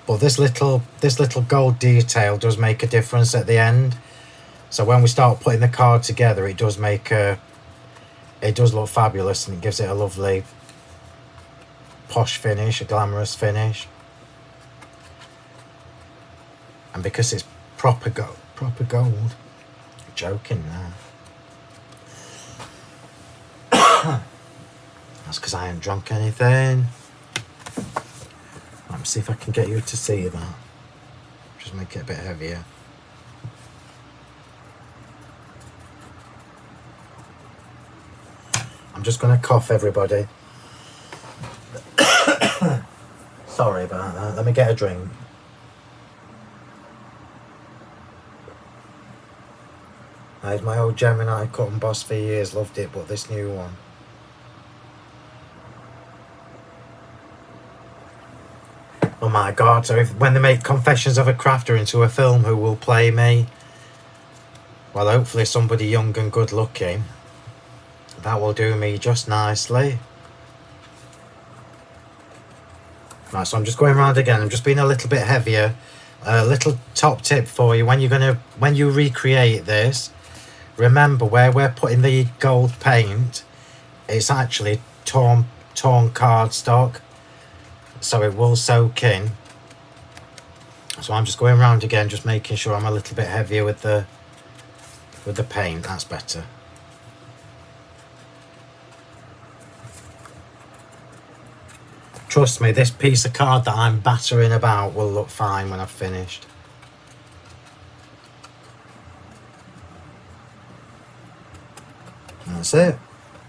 [SPEAKER 1] But this little gold detail does make a difference at the end. So when we start putting the card together, it does make it does look fabulous, and it gives it a lovely posh finish, a glamorous finish. And because it's proper gold. I'm joking now. That's because I ain't drunk anything. Let me see if I can get you to see that. Just make it a bit heavier. I'm just going to cough, everybody. Sorry about that. Let me get a drink. I had my old Gemini cut and boss for years, loved it, but this new one. Oh my god, so when they make Confessions of a Crafter into a film, who will play me? Well, hopefully somebody young and good looking. That will do me just nicely. Right, so I'm just going around again. I'm just being a little bit heavier. A little top tip for you: when you recreate this, remember where we're putting the gold paint, it's actually torn cardstock, so it will soak in. So I'm just going around again, just making sure I'm a little bit heavier with the paint. That's better. Trust me, this piece of card that I'm battering about will look fine when I've finished. That's it.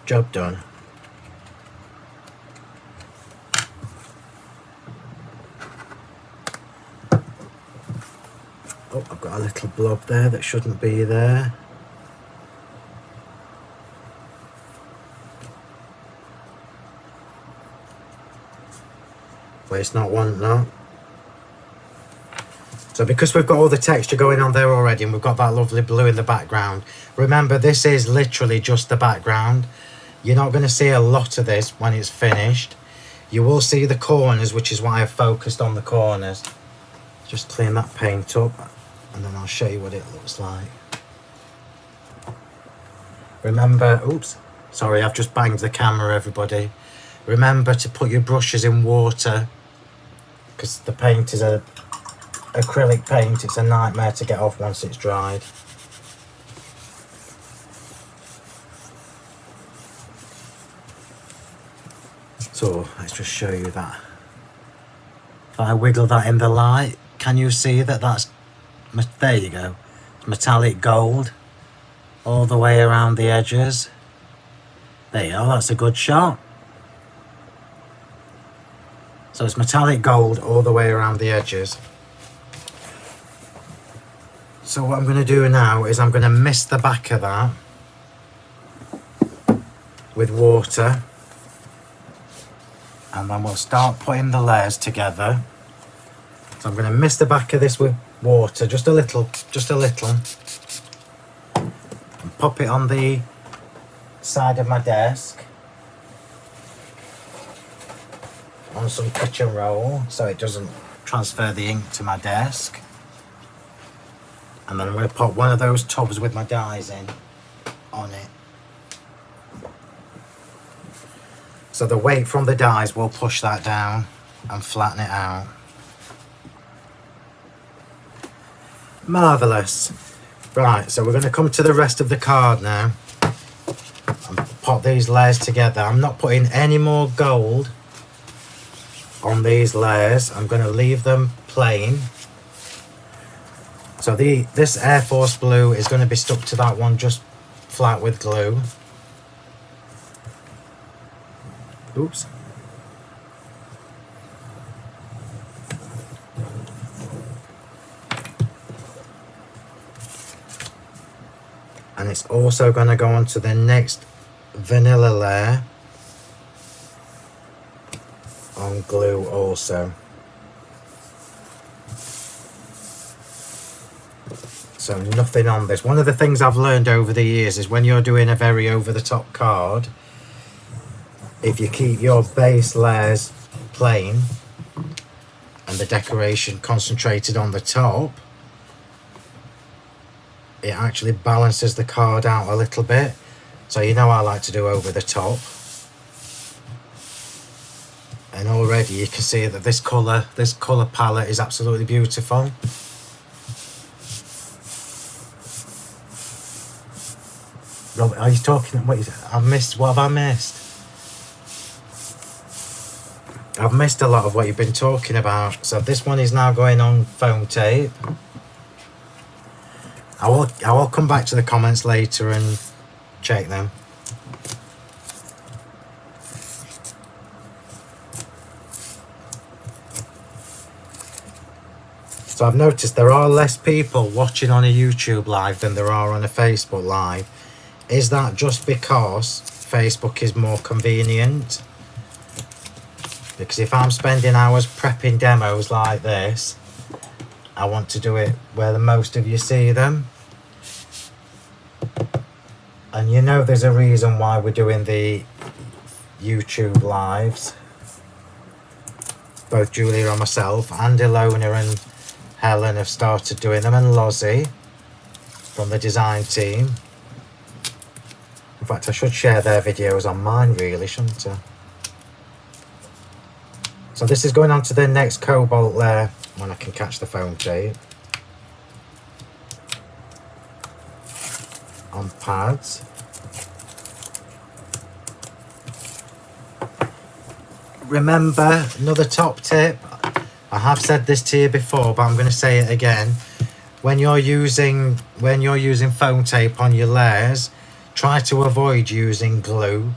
[SPEAKER 1] Job done. Oh, I've got a little blob there that shouldn't be there. But it's not one, no. So because we've got all the texture going on there already, and we've got that lovely blue in the background, remember this is literally just the background. You're not going to see a lot of this when it's finished. You will see the corners, which is why I've focused on the corners. Just clean that paint up, and then I'll show you what it looks like. Remember, oops, sorry, I've just banged the camera, everybody. Remember to put your brushes in water, because the paint is a acrylic paint. It's a nightmare to get off once it's dried. So let's just show you that. If I wiggle that in the light, can you see that that's, there you go, it's metallic gold all the way around the edges. There you go, that's a good shot. So it's metallic gold all the way around the edges. So what I'm going to do now is I'm going to mist the back of that with water, and then we'll start putting the layers together. So I'm going to mist the back of this with water, just a little, and pop it on the side of my desk on some kitchen roll so it doesn't transfer the ink to my desk. And then I'm going to put one of those tubs with my dyes in on it. So the weight from the dyes will push that down and flatten it out. Marvellous. Right, so we're going to come to the rest of the card now. I'm pop these layers together. I'm not putting any more gold on these layers. I'm going to leave them plain. So this Airforce blue is going to be stuck to that one just flat with glue. Oops. And it's also going to go on to the next vanilla layer on glue also. So nothing on this. One of the things I've learned over the years is when you're doing a very over-the-top card, if you keep your base layers plain and the decoration concentrated on the top, it actually balances the card out a little bit. So you know I like to do over the top. And already you can see that this colour palette is absolutely beautiful. Robert, are you talking? What have I missed? I've missed a lot of what you've been talking about. So this one is now going on foam tape. I will come back to the comments later and check them. So I've noticed there are less people watching on a YouTube live than there are on a Facebook live. Is that just because Facebook is more convenient? Because if I'm spending hours prepping demos like this, I want to do it where the most of you see them. And you know there's a reason why we're doing the YouTube lives. Both Julia and myself, and Ilona and Helen have started doing them, and Lozzie from the design team. In fact, I should share their videos on mine really, shouldn't I? So this is going on to the next Cobalt layer when I can catch the foam tape. On pads. Remember, another top tip, I have said this to you before, but I'm going to say it again. When you're using foam tape on your layers, try to avoid using glue.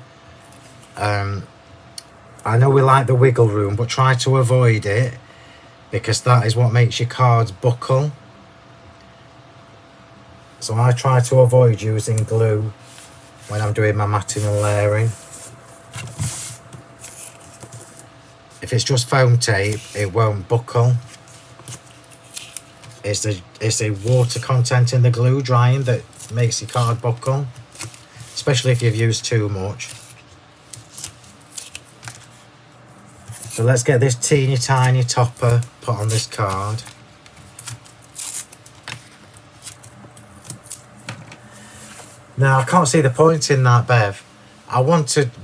[SPEAKER 1] I know we like the wiggle room, but try to avoid it, because that is what makes your cards buckle. So I try to avoid using glue when I'm doing my matting and layering. If it's just foam tape, it won't buckle. It's the water content in the glue drying that makes your card buckle, especially if you've used too much. So let's get this teeny tiny topper put on this card. Now I can't see the point in that, Bev.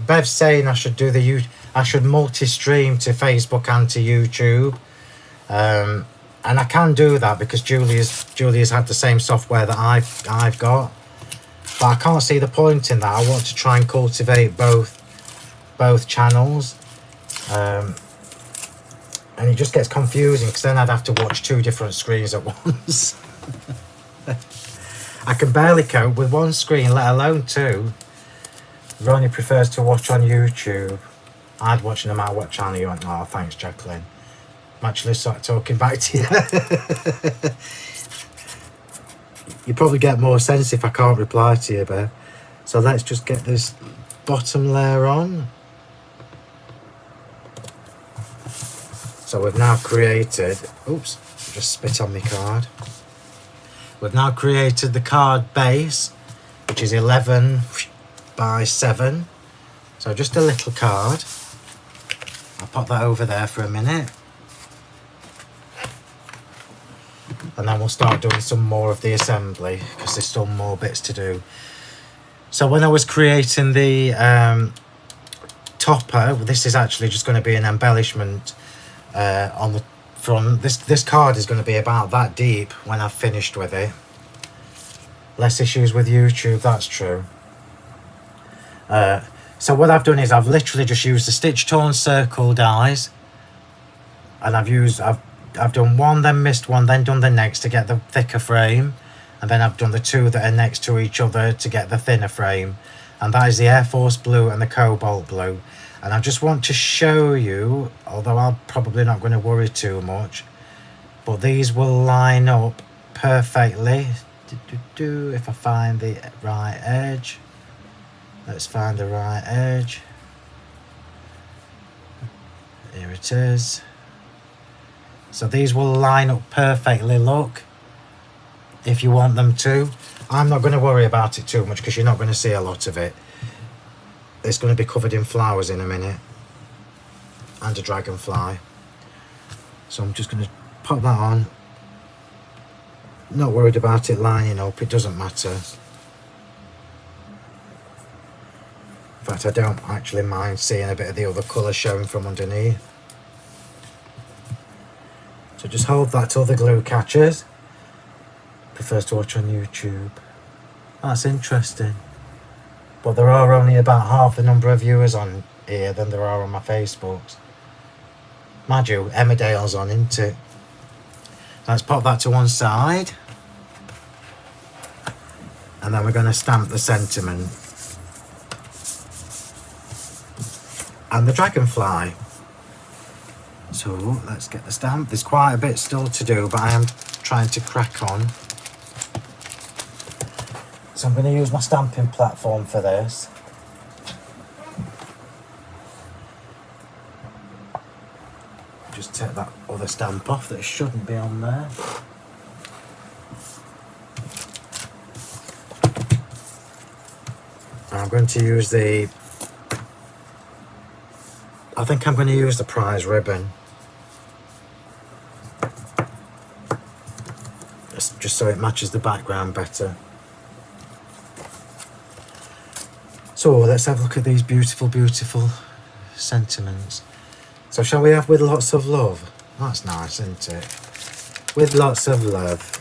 [SPEAKER 1] Bev's saying I should multi-stream to Facebook and to YouTube, and I can do that because Julia's had the same software that I've got, but I can't see the point in that. I want to try and cultivate both channels, and it just gets confusing because then I'd have to watch two different screens at once. I can barely cope with one screen, let alone two. Ronnie prefers to watch on YouTube. I'd watch no matter what channel you want. Oh, thanks, Jacqueline. I'm actually sort of talking back to you. You probably get more sense if I can't reply to you, Bev. So let's just get this bottom layer on. So we've now created, oops, just spit on my card. We've now created the card base, which is 11 by 7. So just a little card. I'll pop that over there for a minute. And then we'll start doing some more of the assembly because there's still more bits to do. So when I was creating the topper, this is actually just going to be an embellishment on the front. This card is going to be about that deep when I've finished with it. Less issues with YouTube, that's true. So what I've done is I've literally just used the stitch torn circle dies, and I've done one, then missed one, then done the next to get the thicker frame, and then I've done the two that are next to each other to get the thinner frame, and that is the Airforce blue and the Cobalt blue. And I just want to show you, although I'm probably not going to worry too much, but these will line up perfectly. If I find the right edge, let's find the right edge. Here it is. So these will line up perfectly, look, if you want them to. I'm not going to worry about it too much because you're not going to see a lot of it. It's going to be covered in flowers in a minute, and a dragonfly. So I'm just going to pop that on. Not worried about it lining up, it doesn't matter. In fact, I don't actually mind seeing a bit of the other colour showing from underneath. So just hold that till the glue catches. Prefers to watch on YouTube. That's interesting. But there are only about half the number of viewers on here than there are on my Facebooks. Mind you, Emmerdale's on, isn't it? Let's pop that to one side. And then we're going to stamp the sentiment. And the dragonfly. So let's get the stamp. There's quite a bit still to do, but I am trying to crack on. So I'm going to use my stamping platform for this. Just take that other stamp off that shouldn't be on there. I'm going to use I think I'm going to use the prize ribbon. Just so it matches the background better. So let's have a look at these beautiful, beautiful sentiments. So shall we have with lots of love? That's nice, isn't it? With lots of love.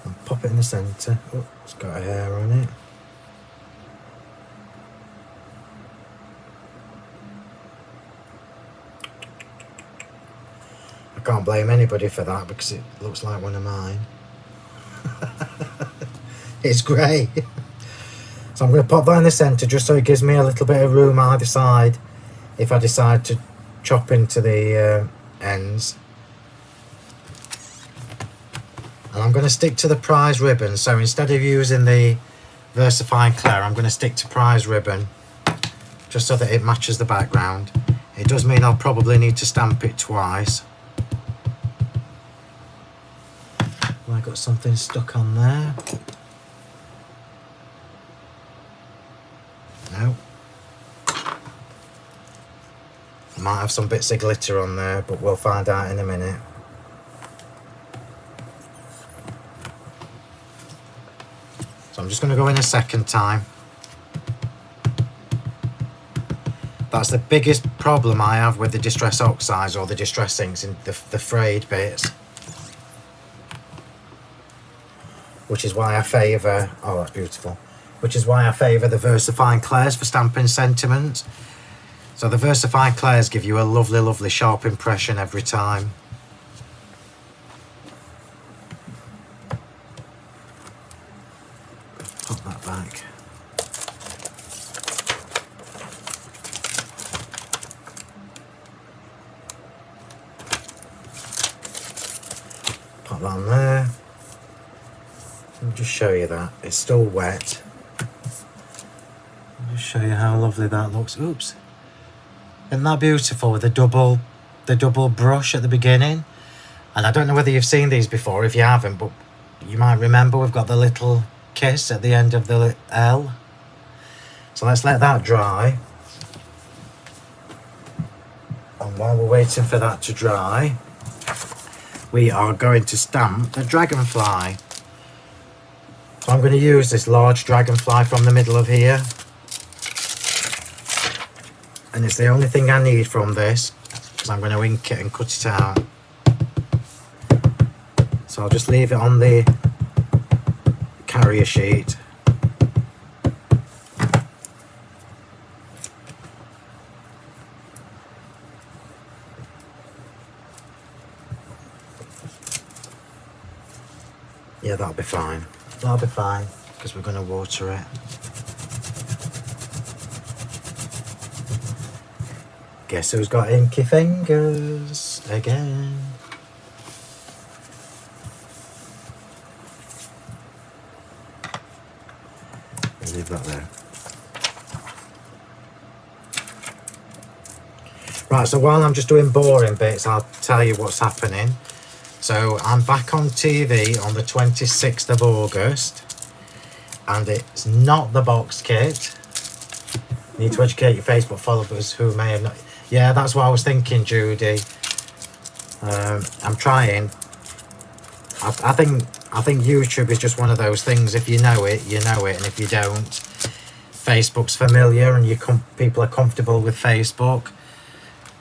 [SPEAKER 1] And pop it in the centre. Oh, it's got a hair on it. I can't blame anybody for that because it looks like one of mine. It's grey. So I'm going to pop that in the centre just so it gives me a little bit of room either side if I decide to chop into the ends. And I'm going to stick to the prize ribbon, so instead of using the VersaFine Clair, I'm going to stick to prize ribbon just so that it matches the background. It does mean I'll probably need to stamp it twice. Have I got something stuck on there? No. I might have some bits of glitter on there, but we'll find out in a minute. So I'm just going to go in a second time. That's the biggest problem I have with the Distress Oxides or the Distress Inks, in the frayed bits. Which is why I favour, oh that's beautiful, which is why I favour the VersaFine Clairs for stamping sentiments. So the VersaFine Clairs give you a lovely, lovely sharp impression every time. Put that back. Put that on there. Let me just show you that. It's still wet. I'll just show you how lovely that looks. Oops. Isn't that beautiful with the double brush at the beginning? And I don't know whether you've seen these before. If you haven't, but you might remember we've got the little kiss at the end of the L. So let's let that dry. And while we're waiting for that to dry, we are going to stamp the dragonfly. So I'm going to use this large dragonfly from the middle of here. And it's the only thing I need from this, because I'm going to ink it and cut it out. So So I'll just leave it on the carrier sheet. Yeah, that'll be fine. That'll be fine, because we're going to water it. Guess who's got inky fingers again? Leave that there. Right, so while I'm just doing boring bits, I'll tell you what's happening. So I'm back on TV on the 26th of August, and it's not the box kit. Need to educate your Facebook followers who may have not. Yeah, that's what I was thinking, Judy. I'm trying. I think YouTube is just one of those things. If you know it, you know it, and if you don't, Facebook's familiar, and people are comfortable with Facebook.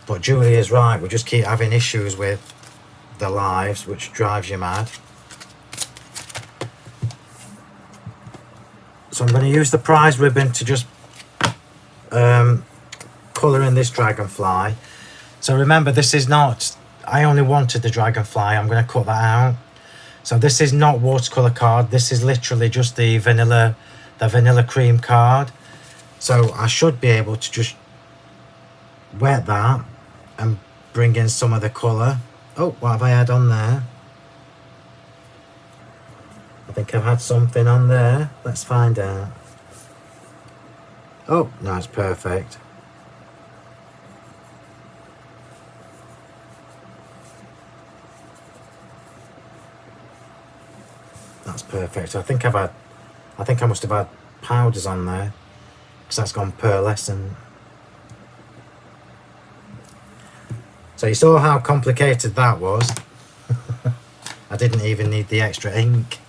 [SPEAKER 1] But Julie is right. We just keep having issues with the lives, which drives you mad. So I'm going to use the prize ribbon to just colour in this dragonfly. So remember, this is not, I only wanted the dragonfly. I'm going to cut that out. So this is not watercolour card. This is literally just the vanilla cream card. So I should be able to just wet that and bring in some of the colour. Oh, what have I had on there? I think I've had something on there. Let's find out. Oh, no, it's perfect. That's perfect. I think I must have had powders on there, because that's gone pearlescent. So you saw how complicated that was. I didn't even need the extra ink.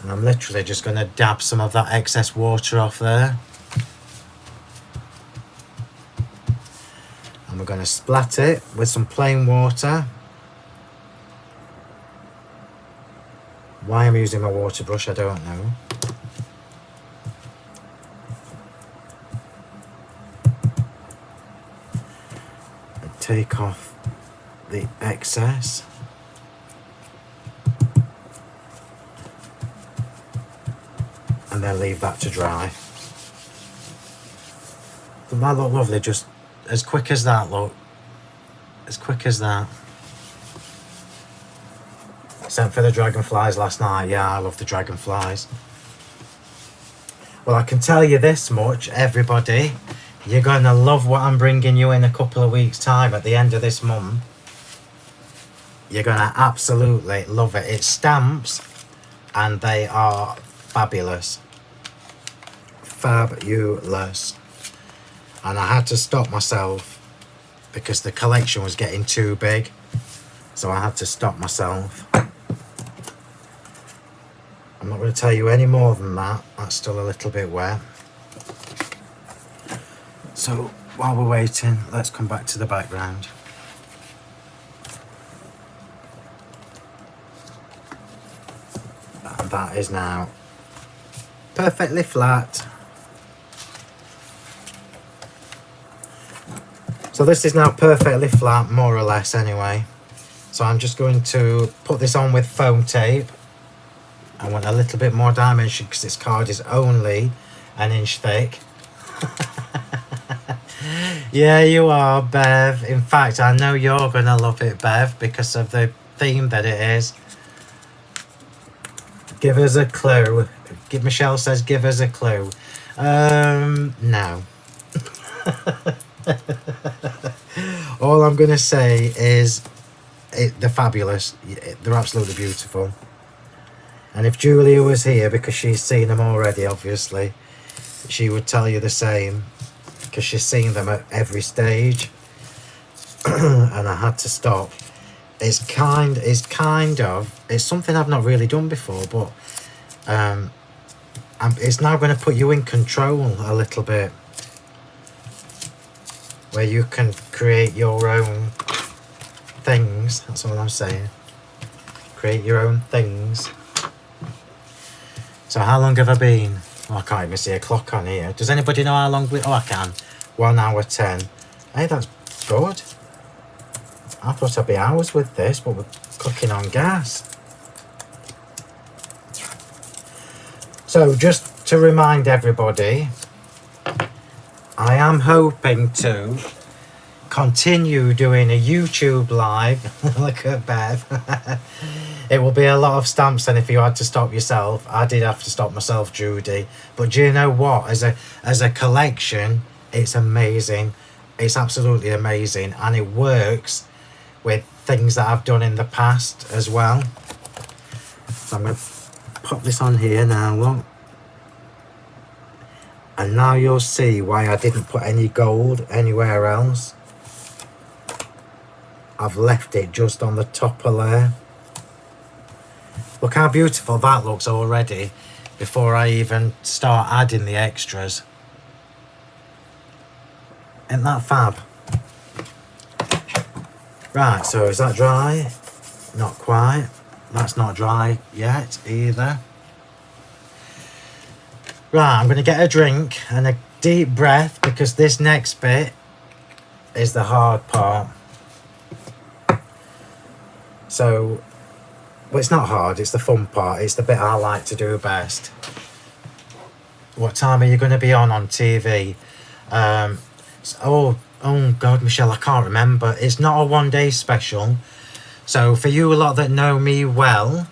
[SPEAKER 1] And I'm literally just going to dab some of that excess water off there. And we're going to splat it with some plain water. Why I'm using my water brush, I don't know. And take off the excess. And then leave that to dry. Doesn't that look lovely? Just as quick as that, look. As quick as that. Sent for the dragonflies last night. Yeah, I love the dragonflies. Well, I can tell you this much, everybody. You're going to love what I'm bringing you in a couple of weeks' time at the end of this month. You're going to absolutely love it. It's stamps, and they are fabulous. Fabulous. And I had to stop myself because the collection was getting too big. So I had to stop myself. I'm not going to tell you any more than that. That's still a little bit wet. So while we're waiting, let's come back to the background. And that is now perfectly flat. So this is now perfectly flat, more or less anyway. So I'm just going to put this on with foam tape. I want a little bit more dimension because this card is only an inch thick. Yeah, you are, Bev. In fact, I know you're going to love it, Bev, because of the theme that it is. Give us a clue. Michelle says, give us a clue. No. All I'm going to say is they're fabulous. They're absolutely beautiful. And if Julia was here, because she's seen them already, obviously, she would tell you the same, because she's seen them at every stage. And I had to stop. It's something I've not really done before, but it's now going to put you in control a little bit. where you can create your own things. That's all I'm saying. Create your own things. So how long have I been? Oh, I can't even see a clock on here. Does anybody know how long we... Oh, I can. 1 hour 10. Hey, that's good. I thought I'd be hours with this, but we're cooking on gas. So just to remind everybody, I am hoping to continue doing a YouTube live. Look at Bev. It will be a lot of stamps, and if you had to stop yourself, I did have to stop myself, Judy. But do you know what? As a collection, it's amazing. It's absolutely amazing, and it works with things that I've done in the past as well. So I'm going to pop this on here now, look. And now you'll see why I didn't put any gold anywhere else. I've left it just on the topper layer. Look how beautiful that looks already before I even start adding the extras. Isn't that fab? Right, so is that dry? Not quite. That's not dry yet either. Right, I'm going to get a drink and a deep breath, because this next bit is the hard part. So, well, it's not hard, it's the fun part. It's the bit I like to do best. What time are you going to be on TV? Oh God, Michelle, I can't remember. It's not a one-day special. So for you a lot that know me well,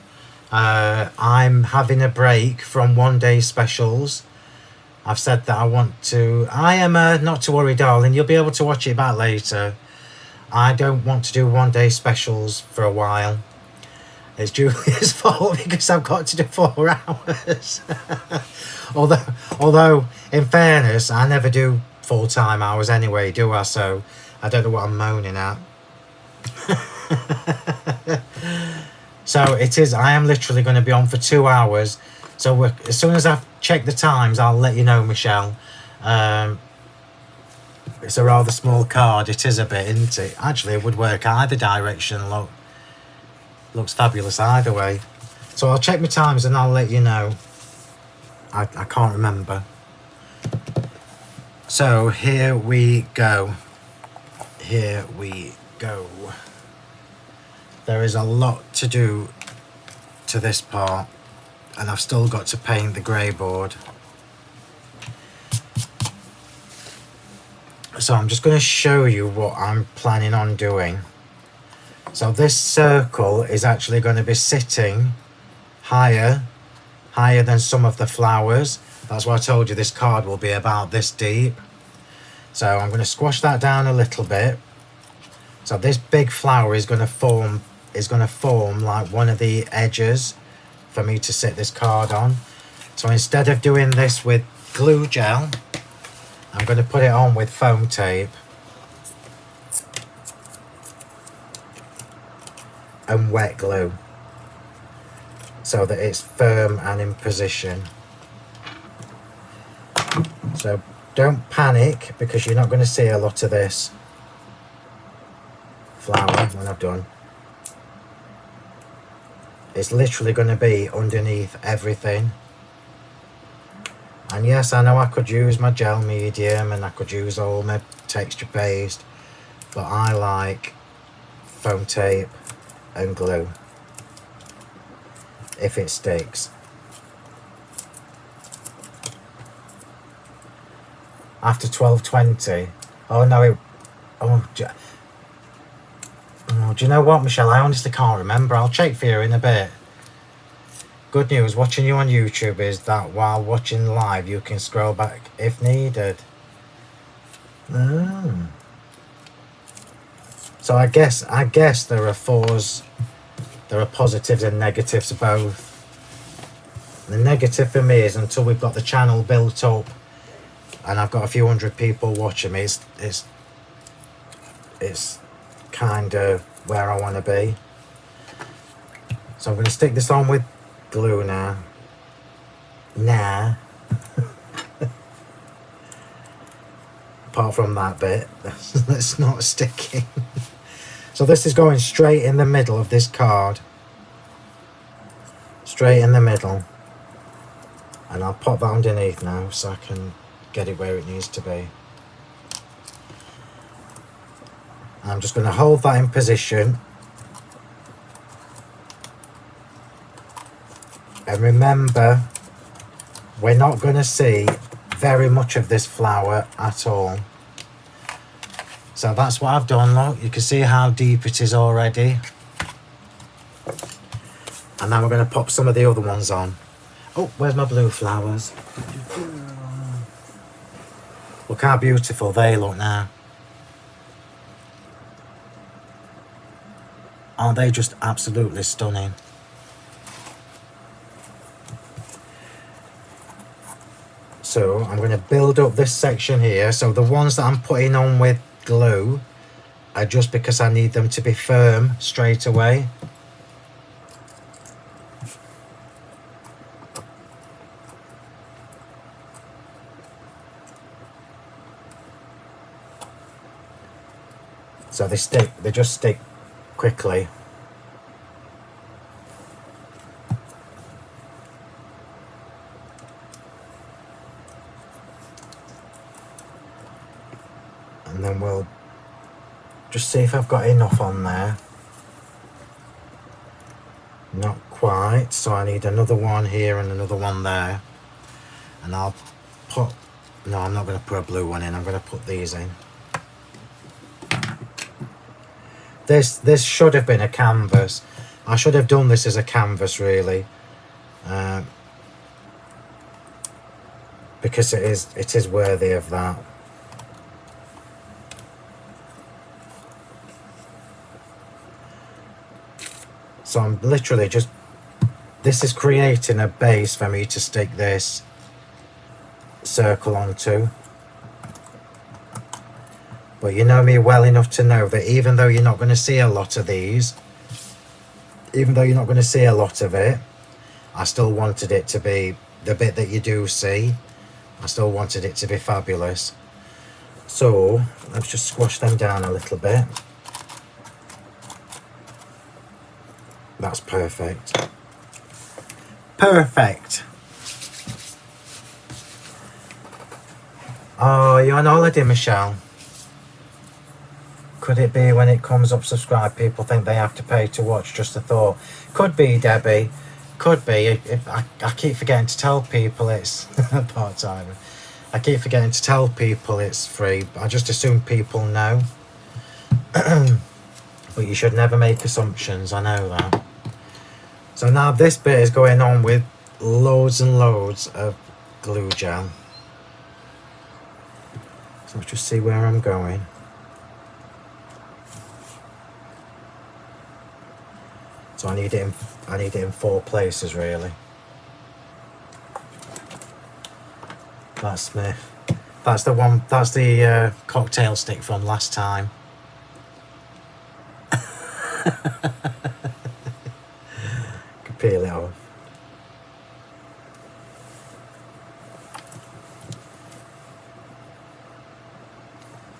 [SPEAKER 1] I'm having a break from one-day specials. I've said that I want to... I am not to worry, darling. You'll be able to watch it back later. I don't want to do one-day specials for a while. It's Julia's fault because I've got to do 4 hours. although, in fairness, I never do full-time hours anyway, do I? So I don't know what I'm moaning at. So it is, I am literally going to be on for 2 hours. So as soon as I've checked the times, I'll let you know, Michelle. It's a rather small card. It is a bit, isn't it? Actually, it would work either direction. Look, looks fabulous either way. So I'll check my times and I'll let you know. I can't remember. So here we go. Here we go. There is a lot to do to this part, and I've still got to paint the greyboard. So I'm just going to show you what I'm planning on doing. So this circle is actually going to be sitting higher than some of the flowers. That's why I told you this card will be about this deep. So I'm going to squash that down a little bit. So this big flower is going to form like one of the edges for me to sit this card on. So instead of doing this with glue gel, I'm going to put it on with foam tape and wet glue so that it's firm and in position. So don't panic, because you're not going to see a lot of this flower when I've done. It's literally going to be underneath everything. And yes, I know I could use my gel medium and I could use all my texture paste, but I like foam tape and glue if it sticks. After 12:20, oh no, do you know what, Michelle? I honestly can't remember. I'll check for you in a bit. Good news, watching you on YouTube is that while watching live, you can scroll back if needed. So I guess there are fours, there are positives and negatives both. The negative for me is until we've got the channel built up and I've got a few hundred people watching me, it's kind of where I want to be. So I'm going to stick this on with glue now. apart from that bit that's not sticking. So this is going straight in the middle of this card, straight in the middle, and I'll pop that underneath now so I can get it where it needs to be. I'm just going to hold that in position, and remember, we're not going to see very much of this flower at all. So that's what I've done. Look, you can see how deep it is already. And now we're going to pop some of the other ones on. Oh, where's my blue flowers? Look how beautiful they look now. Aren't they just absolutely stunning? So I'm going to build up this section here. So the ones that I'm putting on with glue are just because I need them to be firm straight away. So they just stick quickly. And then we'll just see if I've got enough on there. Not quite, so I need another one here and another one there. And I'll put, no, I'm not going to put a blue one in, I'm going to put these in. This should have been a canvas. I should have done this as a canvas really, because it is worthy of that. So I'm literally just, this is creating a base for me to stick this circle onto. But you know me well enough to know that even though you're not going to see a lot of these, even though you're not going to see a lot of it, I still wanted it to be, the bit that you do see, I still wanted it to be fabulous. So let's just squash them down a little bit. That's perfect. Perfect. Oh, you're on holiday, Michelle? Could it be when it comes up subscribe, people think they have to pay to watch? Just a thought. Could be, Debbie. Could be. I keep forgetting to tell people it's part-time. I keep forgetting to tell people it's free. I just assume people know. But you should never make assumptions, I know that. So now this bit is going on with loads and loads of glue gel. So let's just see where I'm going. So I need it in 4 places really. That's me. That's the one. That's the cocktail stick from last time. Could peel it off.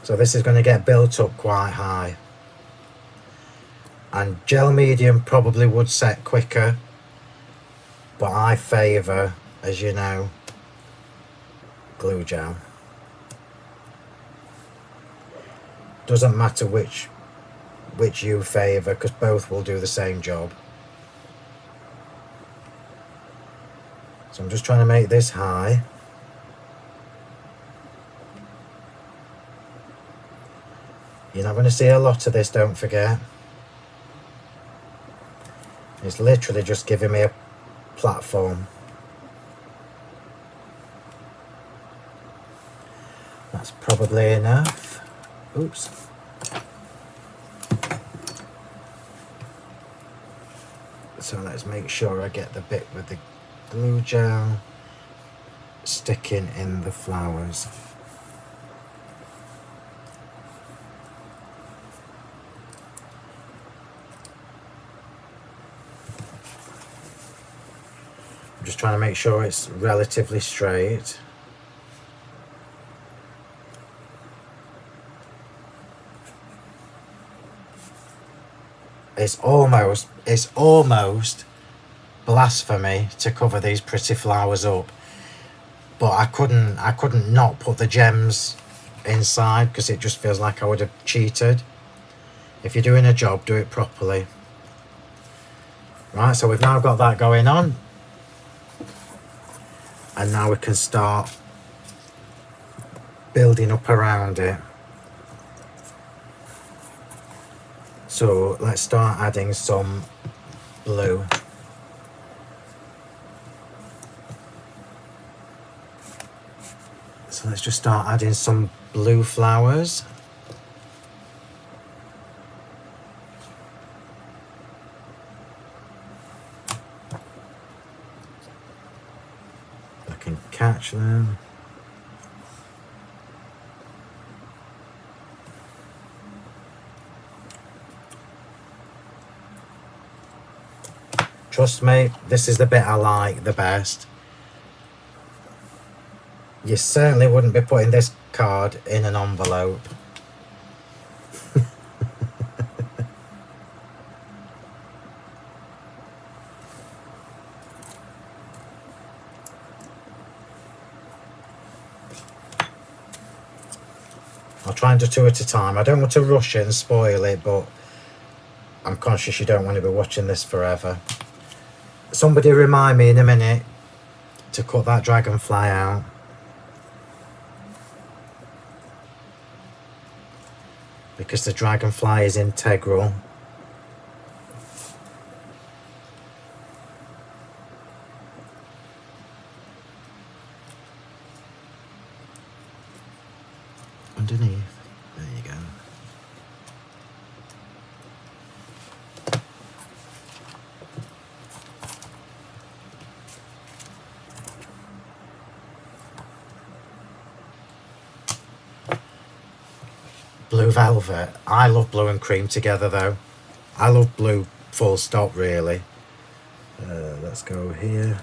[SPEAKER 1] So this is going to get built up quite high. And gel medium probably would set quicker, but I favour, as you know, glue gel. Doesn't matter which you favour, because both will do the same job. So I'm just trying to make this high. You're not going to see a lot of this, don't forget. It's literally just giving me a platform. That's probably enough. Oops. So let's make sure I get the bit with the glue gel sticking in the flowers. Just trying to make sure it's relatively straight. it's almost blasphemy to cover these pretty flowers up, but I couldn't not put the gems inside because it just feels like I would have cheated. If you're doing a job, do it properly. Right, so we've now got that going on, and now we can start building up around it. So let's start adding some blue. So let's just start adding some blue flowers. I can catch them. Trust me, this is the bit I like the best. You certainly wouldn't be putting this card in an envelope. I'll try and do 2 at a time. I don't want to rush it and spoil it, but I'm conscious you don't want to be watching this forever. Somebody remind me in a minute to cut that dragonfly out. Because the dragonfly is integral. Underneath. There you go. Blue velvet. I love blue and cream together though. I love blue full stop really. Let's go here.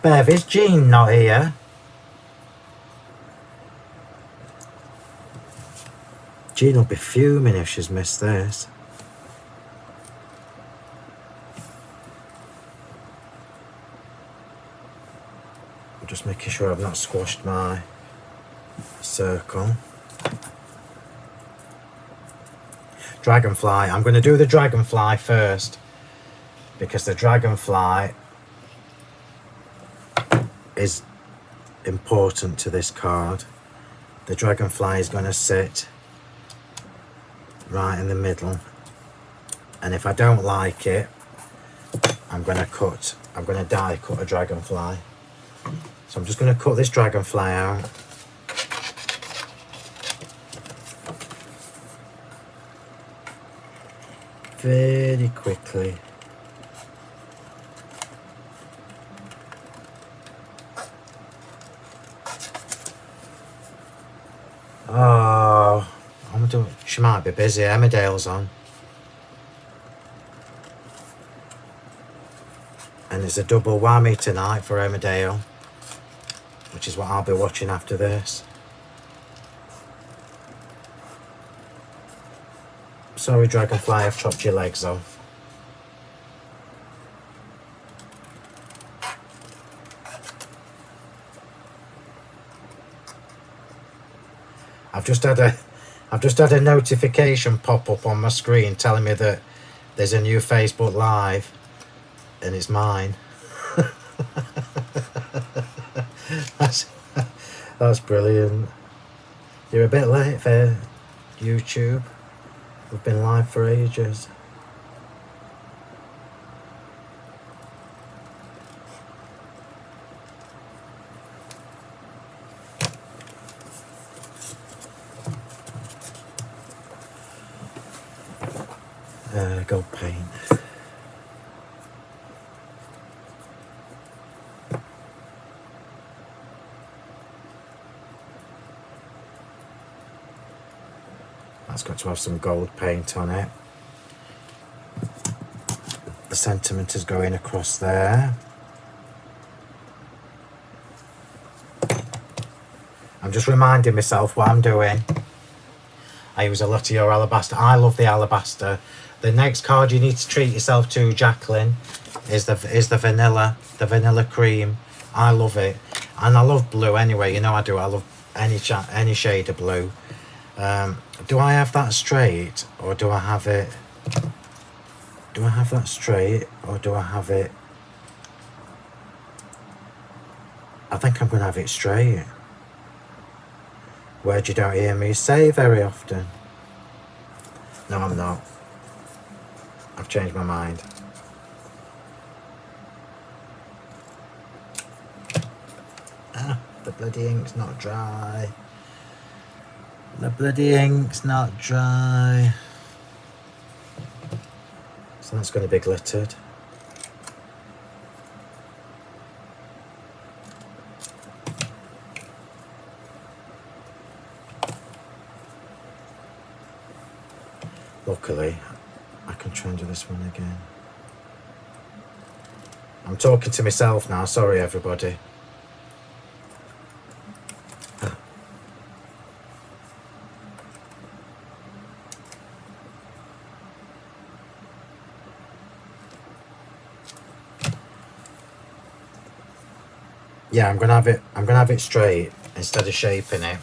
[SPEAKER 1] Bev, is Jean not here? Jean will be fuming if she's missed this. I'm just making sure I've not squashed my circle. Dragonfly. I'm going to do the dragonfly first because the dragonfly is important to this card. The dragonfly is going to sit right in the middle, and if I don't like it, I'm going to die cut a dragonfly. So I'm just going to cut this dragonfly out. Very quickly. Oh, she might be busy. Emmerdale's on. And it's a double whammy tonight for Emmerdale, which is what I'll be watching after this. Sorry, dragonfly, I've chopped your legs off. I've just had a notification pop up on my screen telling me that there's a new Facebook Live, and it's mine. That's brilliant. You're a bit late for YouTube. We've been live for ages. Gold paint. That's got to have some gold paint on it. sentiment is going across there. I'm just reminding myself what I'm doing. I use a lot of your alabaster. I love the alabaster. The next card you need to treat yourself to, Jacqueline, is the vanilla cream. I love it, and I love blue anyway. You know I do. I love any shade of blue. Do I have that straight, or do I have it? Do I have that straight, or do I have it? I think I'm going to have it straight. Word you don't hear me say very often. No, I'm not. I've changed my mind. Ah, the bloody ink's not dry. The bloody ink's not dry. So that's going to be glittered. Luckily, I can try and do this one again. I'm talking to myself now, sorry everybody. Yeah, I'm gonna have it straight instead of shaping it.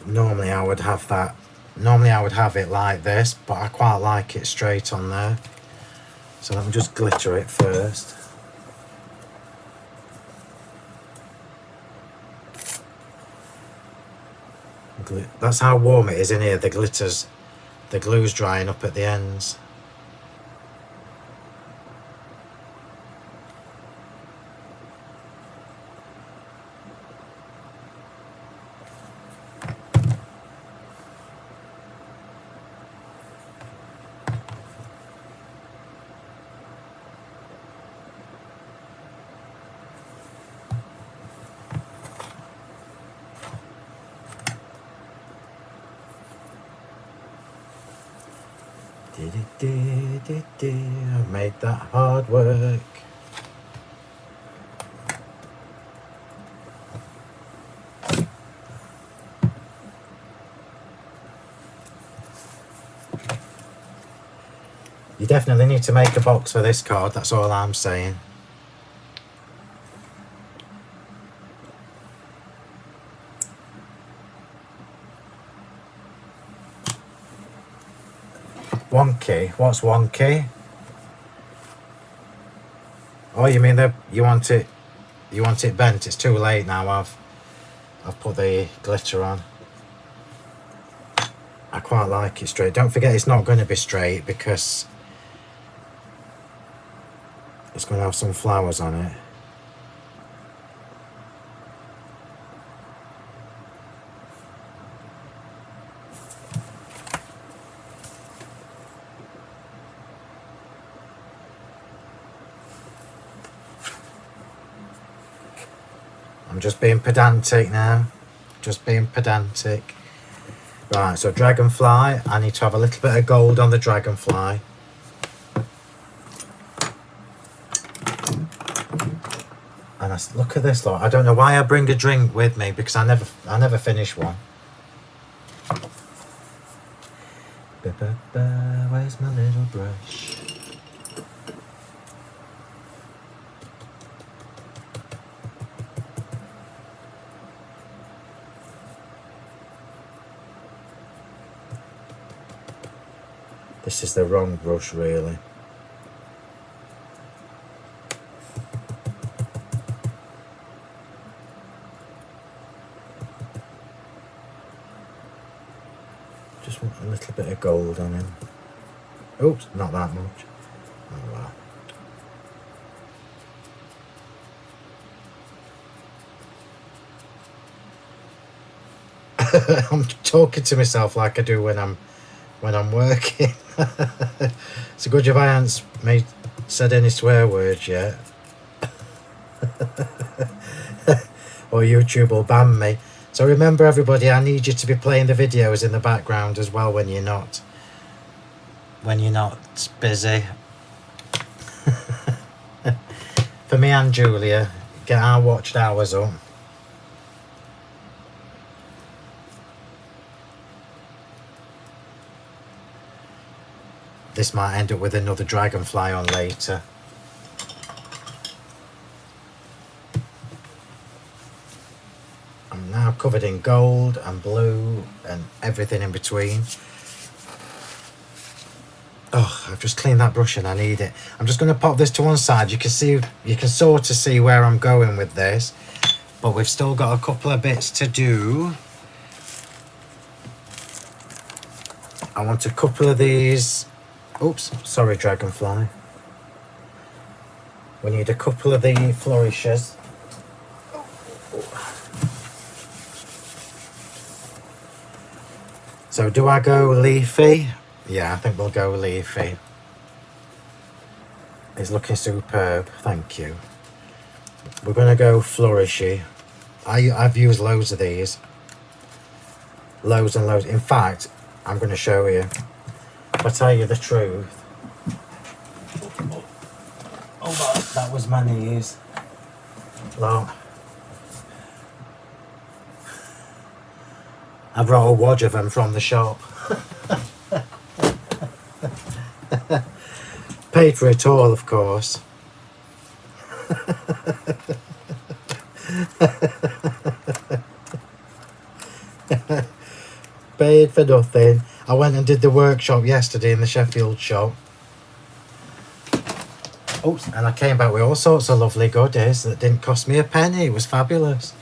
[SPEAKER 1] Normally I would have it like this, but I quite like it straight on there. So let me just glitter it first. That's how warm it is in here. The glue's drying up at the ends. I made that hard work. You definitely need to make a box for this card, that's all I'm saying. Wonky? What's wonky? Oh, you mean you want it bent? It's too late now. I've put the glitter on. I quite like it straight. Don't forget it's not going to be straight because it's going to have some flowers on it. I'm just being pedantic now. Just being pedantic. Right, so dragonfly. I need to have a little bit of gold on the dragonfly. And look at this, look. I don't know why I bring a drink with me because I never finish one. Where's my little brush? This is the wrong brush, really. Just want a little bit of gold on him. Oops, not that much. Oh well. I'm talking to myself like I do when I'm working. It's a good job I haven't said any swear words yet. Or YouTube will ban me. So remember everybody, I need you to be playing the videos in the background as well when you're not busy. For me and Julia, get our watched hours up. This might end up with another dragonfly on later. I'm now covered in gold and blue and everything in between. Oh, I've just cleaned that brush and I need it. I'm just going to pop this to one side. You can sort of see where I'm going with this, but we've still got a couple of bits to do. I want a couple of these. Oops, sorry, dragonfly. We need a couple of the flourishes. So do I go leafy? Yeah, I think we'll go leafy. It's looking superb, thank you. We're going to go flourishy. I've used loads of these. Loads and loads. In fact, I'm going to show you. If I tell you the truth. Oh, that was my knees. Look. I brought a wad of them from the shop. Paid for it all, of course. Paid for nothing. I went and did the workshop yesterday in the Sheffield shop. Oops, and I came back with all sorts of lovely goodies that didn't cost me a penny. It was fabulous.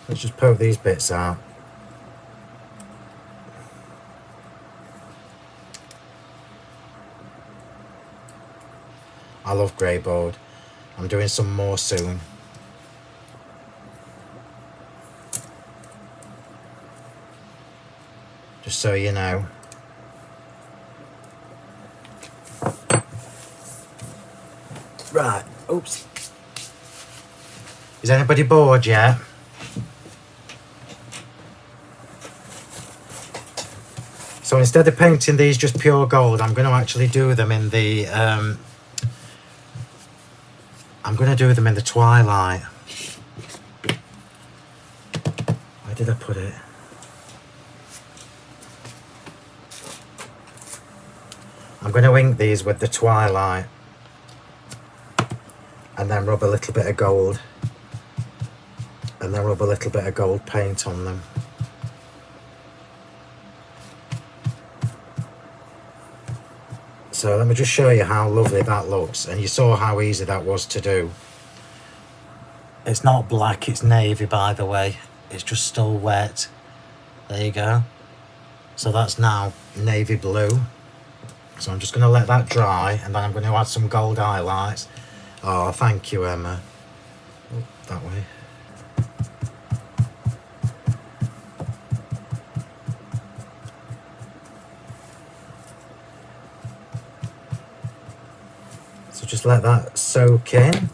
[SPEAKER 1] Let's just poke these bits out. I love greyboard. I'm doing some more soon. Just so you know. Right, oops. Is anybody bored yet? So instead of painting these just pure gold, I'm going to actually do them in the twilight. Where did I put it? I'm going to ink these with the twilight and then rub a little bit of gold and then rub a little bit of gold paint on them. So let me just show you how lovely that looks, and you saw how easy that was to do. It's not black, it's navy, by the way. It's just still wet. There you go. So that's now navy blue. So I'm just going to let that dry, and then I'm going to add some gold highlights. Oh, thank you, Emma. Oh, that way. So just let that soak in.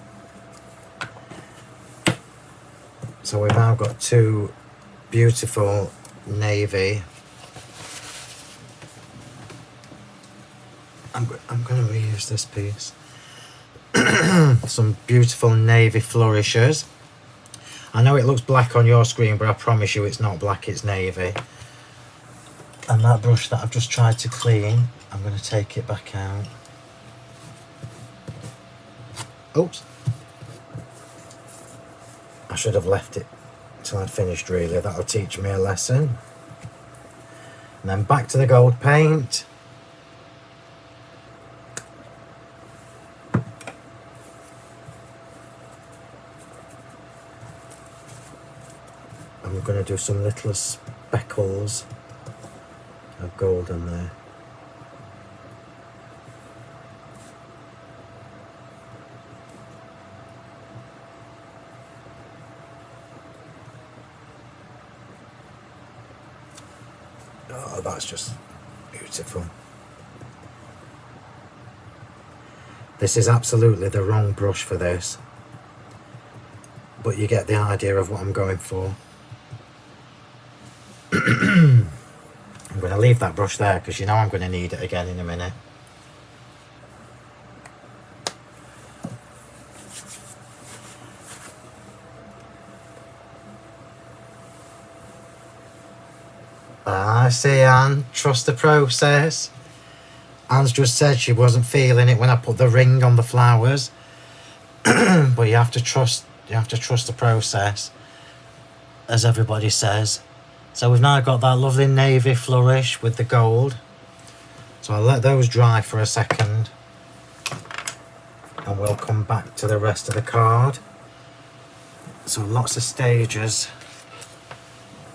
[SPEAKER 1] So we've now got two beautiful navy. I'm going to reuse this piece. Some beautiful navy flourishes. I know it looks black on your screen, but I promise you it's not black, it's navy. And that brush that I've just tried to clean, I'm going to take it back out. Oops. I should have left it till I'd finished, really. That'll teach me a lesson. And then back to the gold paint. I'm going to do some little speckles of gold in there. Oh, that's just beautiful. This is absolutely the wrong brush for this. but you get the idea of what I'm going for. I'm going to leave that brush there because you know I'm going to need it again in a minute. I see, Anne. Trust the process. Anne's just said she wasn't feeling it when I put the ring on the flowers. But you have to trust the process, as everybody says. So we've now got that lovely navy flourish with the gold. So I'll let those dry for a second. And we'll come back to the rest of the card. So lots of stages.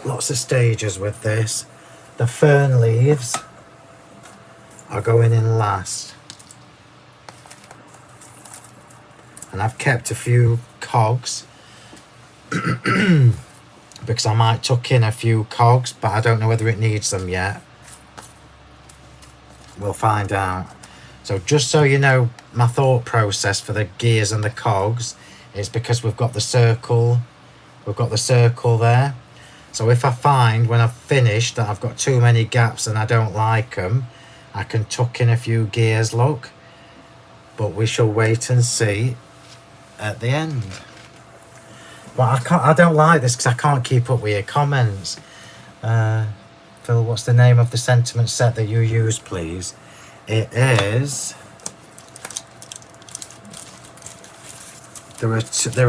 [SPEAKER 1] Lots of stages with this. The fern leaves are going in last. And I've kept a few cogs because I might tuck in a few cogs, but I don't know whether it needs them yet. We'll find out. So just so you know, my thought process for the gears and the cogs is because we've got the circle there. So if I find when I've finished that I've got too many gaps and I don't like them, I can tuck in a few gears, look. But we shall wait and see at the end. But I don't like this because I can't keep up with your comments. Phil, what's the name of the sentiment set that you use, please? It is... There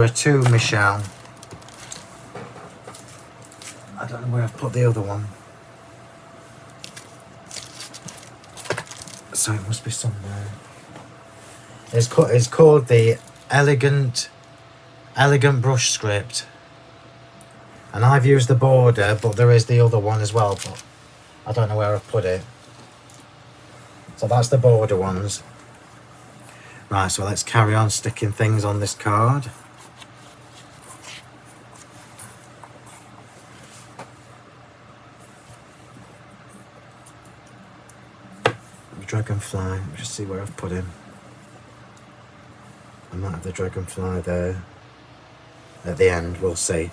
[SPEAKER 1] are two, Michelle. I don't know where I've put the other one. So it must be somewhere. It's called the Elegant Brush Script. And I've used the border, but there is the other one as well, but I don't know where I've put it. So that's the border ones. Right, so let's carry on sticking things on this card. Dragonfly, let me just see where I've put him. I might have the dragonfly there at the end, we'll see.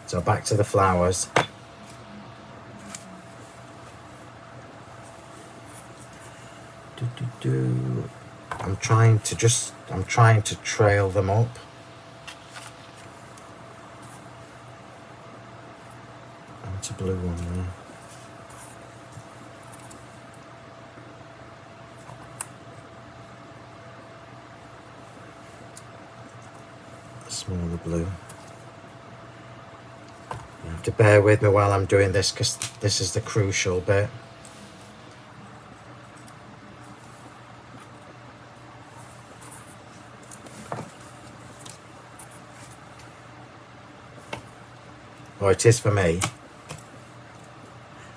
[SPEAKER 1] So back to the flowers. I'm trying to trail them up. That's a blue one there. Smaller blue. You have to bear with me while I'm doing this because this is the crucial bit. Oh, it is for me.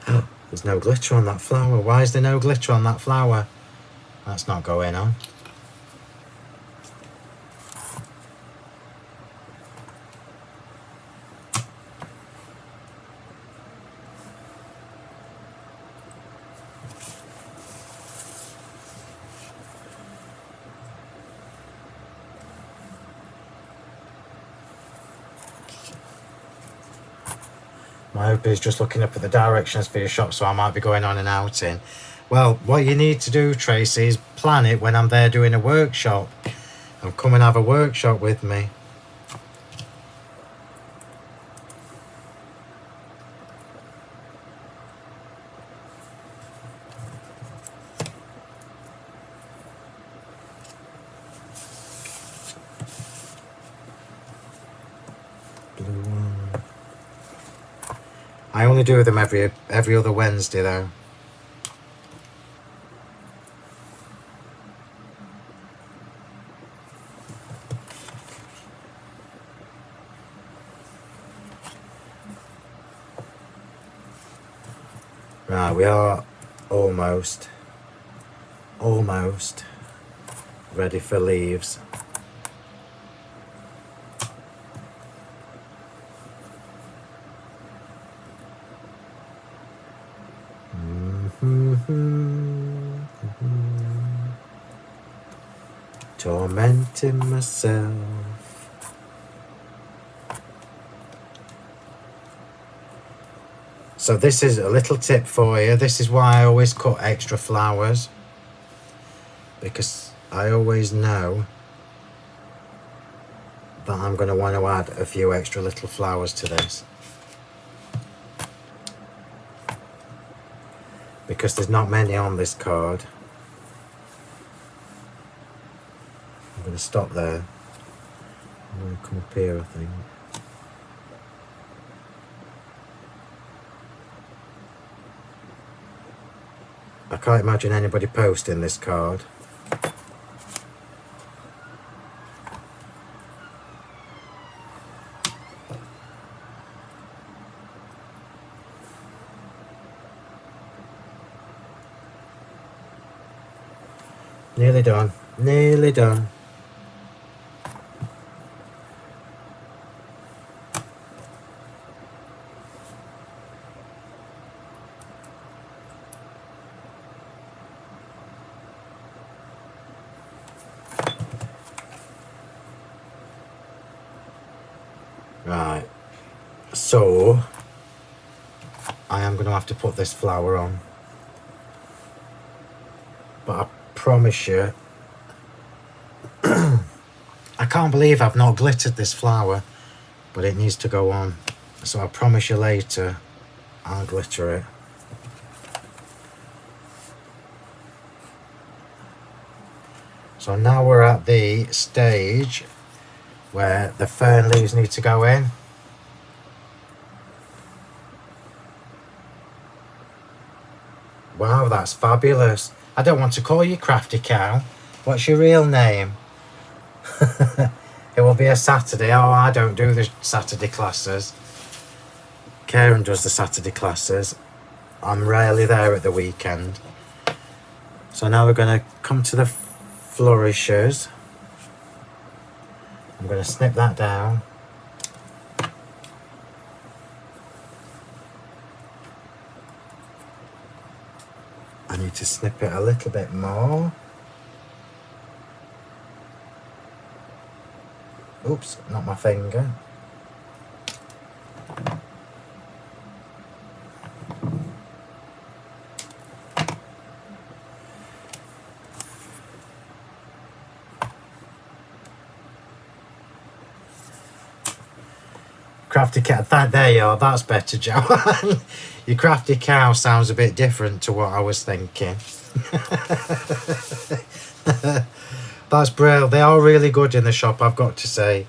[SPEAKER 1] Oh, there's no glitter on that flower. Why is there no glitter on that flower? That's not going on. My hope is just looking up at the directions for your shop, so I might be going on and out in. Well, what you need to do, Tracy, is plan it when I'm there doing a workshop. And come and have a workshop with me. Blue one. I only do them every other Wednesday though. Right, we are almost ready for leaves. Tormenting myself. So this is a little tip for you. This is why I always cut extra flowers, because I always know that I'm going to want to add a few extra little flowers to this, because there's not many on this card. I'm going to stop there. I'm going to come up here, I think. I can't imagine anybody posting this card. Nearly done. Nearly done. Right, so I am going to have to put this flower on, but I promise you, I can't believe I've not glittered this flower, but it needs to go on, so I promise you later I'll glitter it. So now we're at the stage where the fern leaves need to go in. Wow, that's fabulous. I don't want to call you Crafty Cow. What's your real name? It will be a Saturday. Oh, I don't do the Saturday classes. Karen does the Saturday classes. I'm rarely there at the weekend. So now we're going to come to the flourishes. I'm going to snip that down. I need to snip it a little bit more. Oops, not my finger. Crafty Cow, there you are, that's better, Joanne. Your Crafty Cow sounds a bit different to what I was thinking. That's brilliant. They are really good in the shop, I've got to say.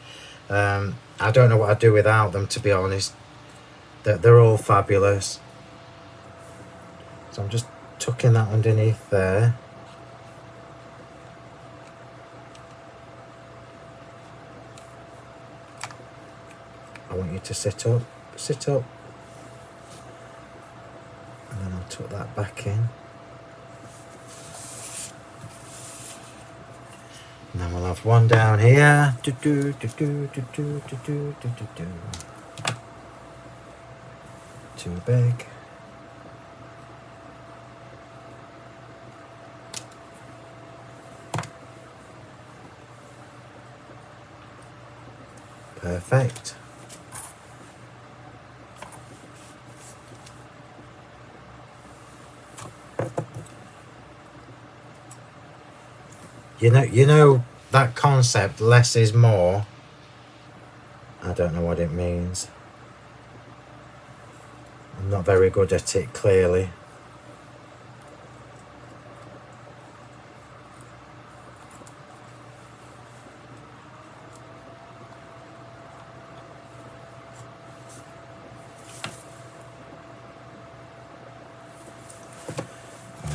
[SPEAKER 1] I don't know what I'd do without them, to be honest. They're all fabulous. So I'm just tucking that underneath there. I want you to sit up, and then I'll tuck that back in. And then we'll have one down here. Too big. Perfect. You know that concept, less is more. I don't know what it means. I'm not very good at it, clearly.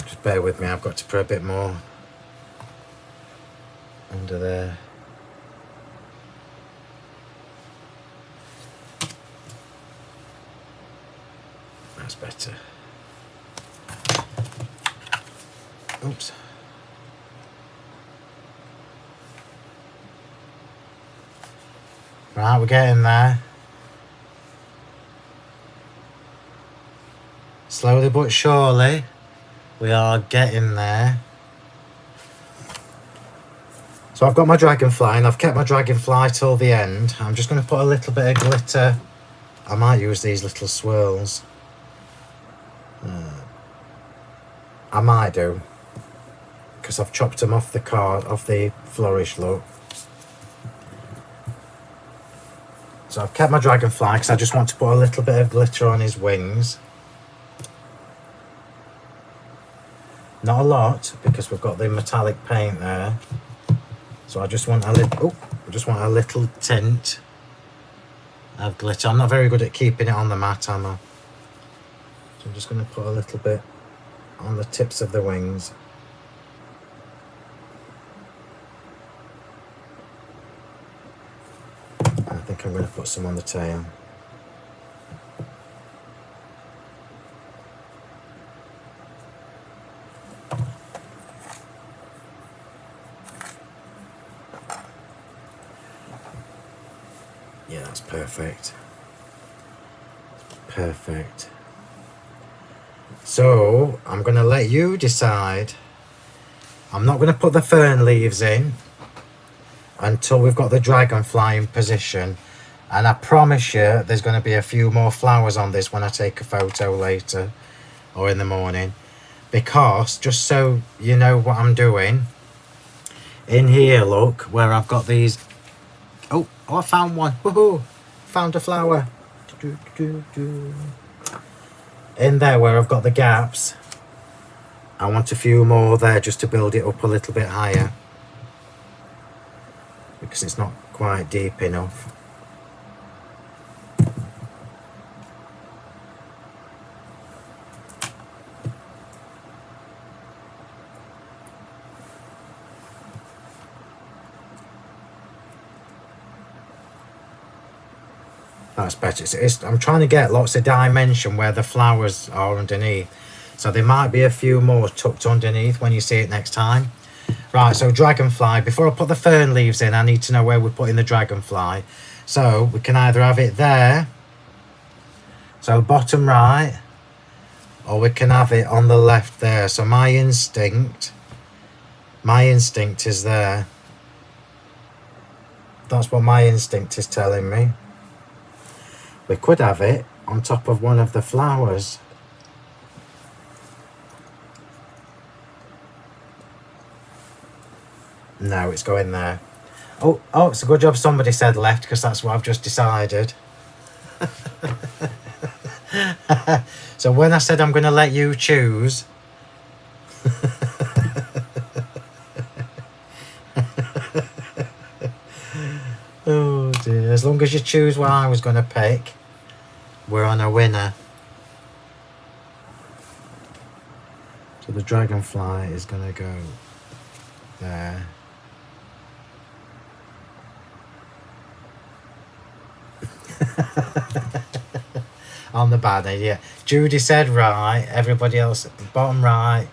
[SPEAKER 1] Just bear with me, I've got to put a bit more under there. That's better. Oops. Right, we're getting there. Slowly but surely, we are getting there. So I've got my dragonfly, and I've kept my dragonfly till the end. I'm just going to put a little bit of glitter. I might use these little swirls. I might do, because I've chopped them off the card, off the flourish look. So I've kept my dragonfly because I just want to put a little bit of glitter on his wings. Not a lot, because we've got the metallic paint there. So I just want a little, a little tint of glitter. I'm not very good at keeping it on the mat, am I? So I'm just going to put a little bit on the tips of the wings. And I think I'm going to put some on the tail. Yeah, that's perfect. Perfect. So I'm going to let you decide. I'm not going to put the fern leaves in until we've got the dragonfly in position, and I promise you there's going to be a few more flowers on this when I take a photo later or in the morning, because just so you know what I'm doing, in here, look where I've got these. Oh, I found one. Woohoo! Found a flower. In there where I've got the gaps, I want a few more there just to build it up a little bit higher, because it's not quite deep enough. That's better. I'm trying to get lots of dimension where the flowers are underneath. So there might be a few more tucked underneath when you see it next time. Right, so dragonfly. Before I put the fern leaves in, I need to know where we're putting the dragonfly. So we can either have it there, so bottom right, or we can have it on the left there. So my instinct is there. That's what my instinct is telling me. We could have it on top of one of the flowers. No, it's going there. Oh, it's a good job somebody said left, because that's what I've just decided. So when I said I'm going to let you choose, oh dear, as long as you choose what I was going to pick, we're on a winner. So the dragonfly is going to go there. On the banner, yeah. Judy said right, everybody else bottom right.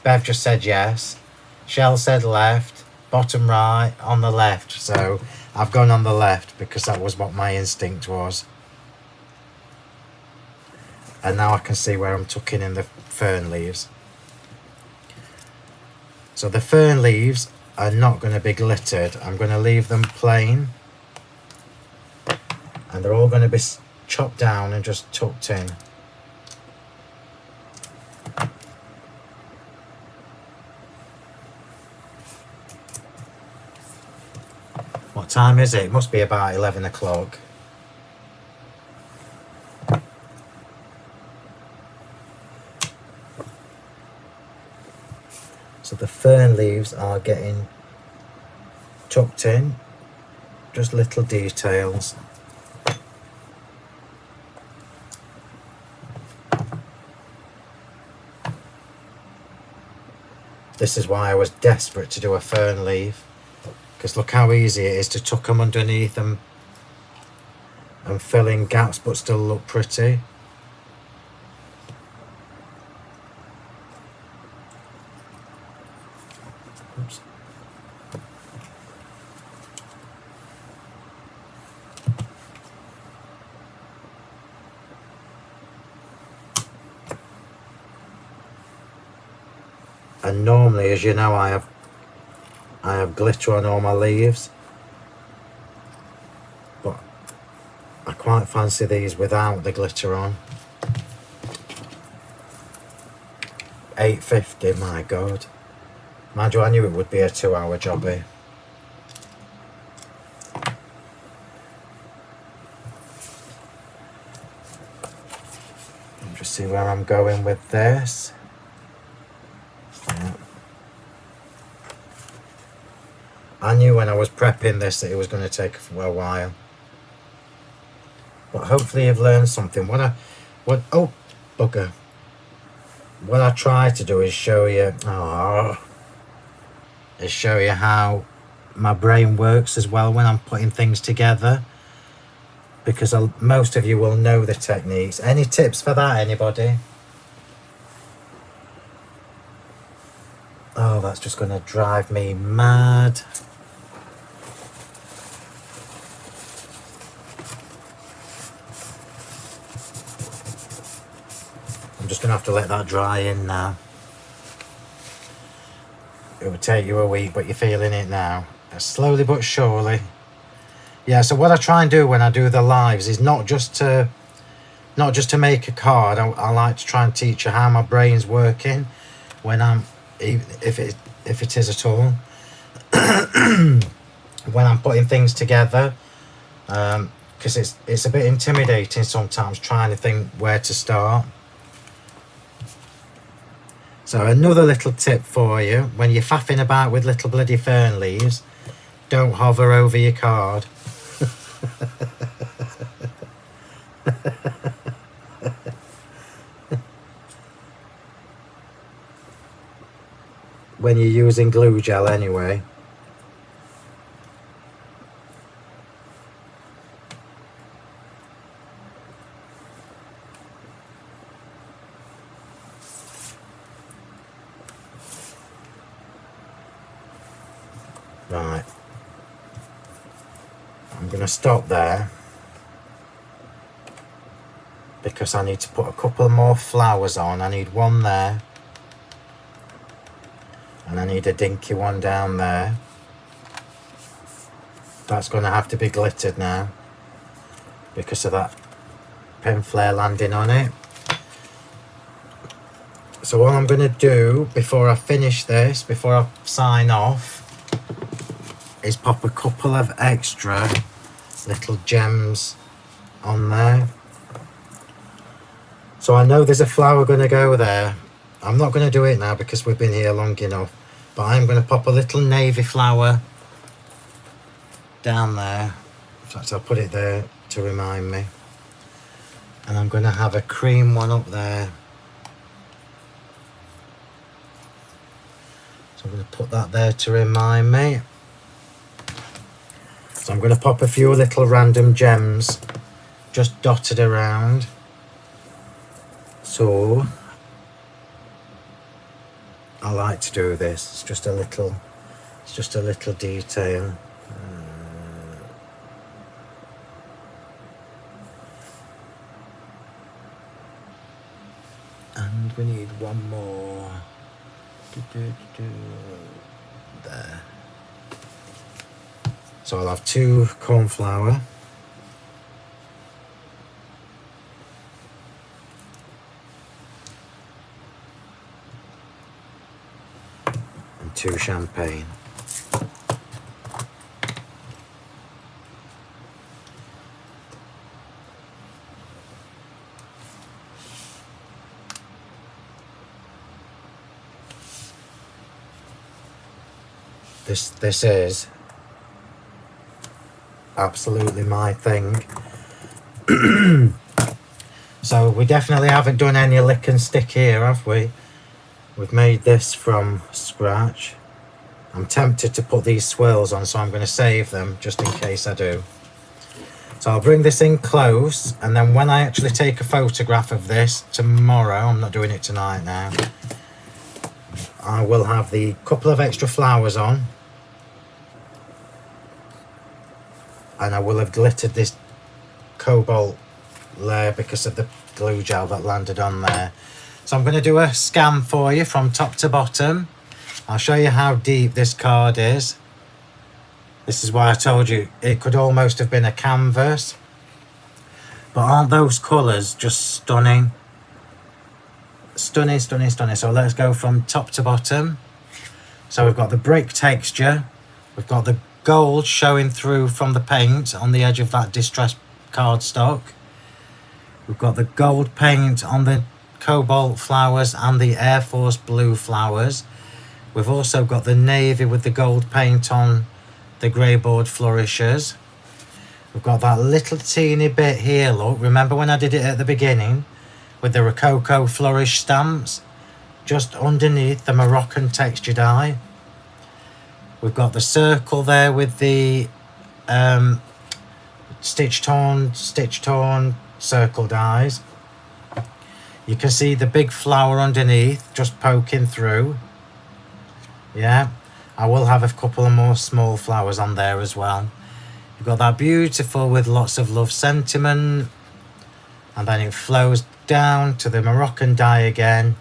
[SPEAKER 1] Bev just said yes. Shell said left, bottom right, on the left. So I've gone on the left because that was what my instinct was. And now I can see where I'm tucking in the fern leaves. So the fern leaves are not going to be glittered. I'm going to leave them plain. And they're all going to be chopped down and just tucked in. What time is it? It must be about 11 o'clock. So the fern leaves are getting tucked in. Just little details. This is why I was desperate to do a fern leaf, because look how easy it is to tuck them underneath them and fill in gaps but still look pretty. Oops. And normally, as you know, I have glitter on all my leaves, but I quite fancy these without the glitter on. 8.50, my god. Mind you, I knew it would be a 2-hour jobby. Just see where I'm going with this. Yeah. I knew when I was prepping this that it was going to take a while. But hopefully you've learned something. Oh, bugger. What I try to do is show you, how my brain works as well when I'm putting things together. Because most of you will know the techniques. Any tips for that, anybody? Oh, that's just going to drive me mad. I'm just going to have to let that dry in now. It would take you a week, but you're feeling it now. Slowly but surely. Yeah, so what I try and do when I do the lives is not just to make a card. I like to try and teach you how my brain's working when I'm, if it is at all, when I'm putting things together, because it's a bit intimidating sometimes trying to think where to start. So another little tip for you, when you're faffing about with little bloody fern leaves, don't hover over your card. When you're using glue gel anyway. Right. I'm going to stop there because I need to put a couple more flowers on. I need one there and I need a dinky one down there. That's going to have to be glittered now because of that pen flare landing on it. So what I'm going to do before I finish this, before I sign off, is pop a couple of extra little gems on there. So I know there's a flower going to go there. I'm not going to do it now because we've been here long enough, but I'm going to pop a little navy flower down there. In fact, I'll put it there to remind me. And I'm going to have a cream one up there. So I'm going to put that there to remind me. So I'm going to pop a few little random gems just dotted around. So I like to do this. It's just a little detail. And we need one more. There. So I'll have 2 cornflower. And 2 champagne. This is absolutely my thing. So we definitely haven't done any lick and stick here, have we? We've made this from scratch. I'm tempted to put these swirls on, so I'm going to save them just in case I do. So I'll bring this in close, and then when I actually take a photograph of this tomorrow, I'm not doing it tonight now, I will have the couple of extra flowers on. And I will have glittered this cobalt layer because of the glue gel that landed on there. So I'm going to do a scan for you from top to bottom. I'll show you how deep this card is. This is why I told you it could almost have been a canvas. But aren't those colours just stunning? stunning, stunning, stunning. So let's go from top to bottom. So we've got the brick texture, we've got the gold showing through from the paint on the edge of that distressed cardstock. We've got the gold paint on the Cobalt flowers and the Airforce blue flowers. We've also got the navy with the gold paint on the greyboard flourishes. We've got that little teeny bit here, look, remember when I did it at the beginning with the Rococo flourish stamps? Just underneath the Moroccan Texture Die. We've got the circle there with the stitch torn circle dies. You can see the big flower underneath just poking through. Yeah, I will have a couple of more small flowers on there as well. You've got that beautiful with lots of love sentiment, and then it flows down to the Moroccan die again,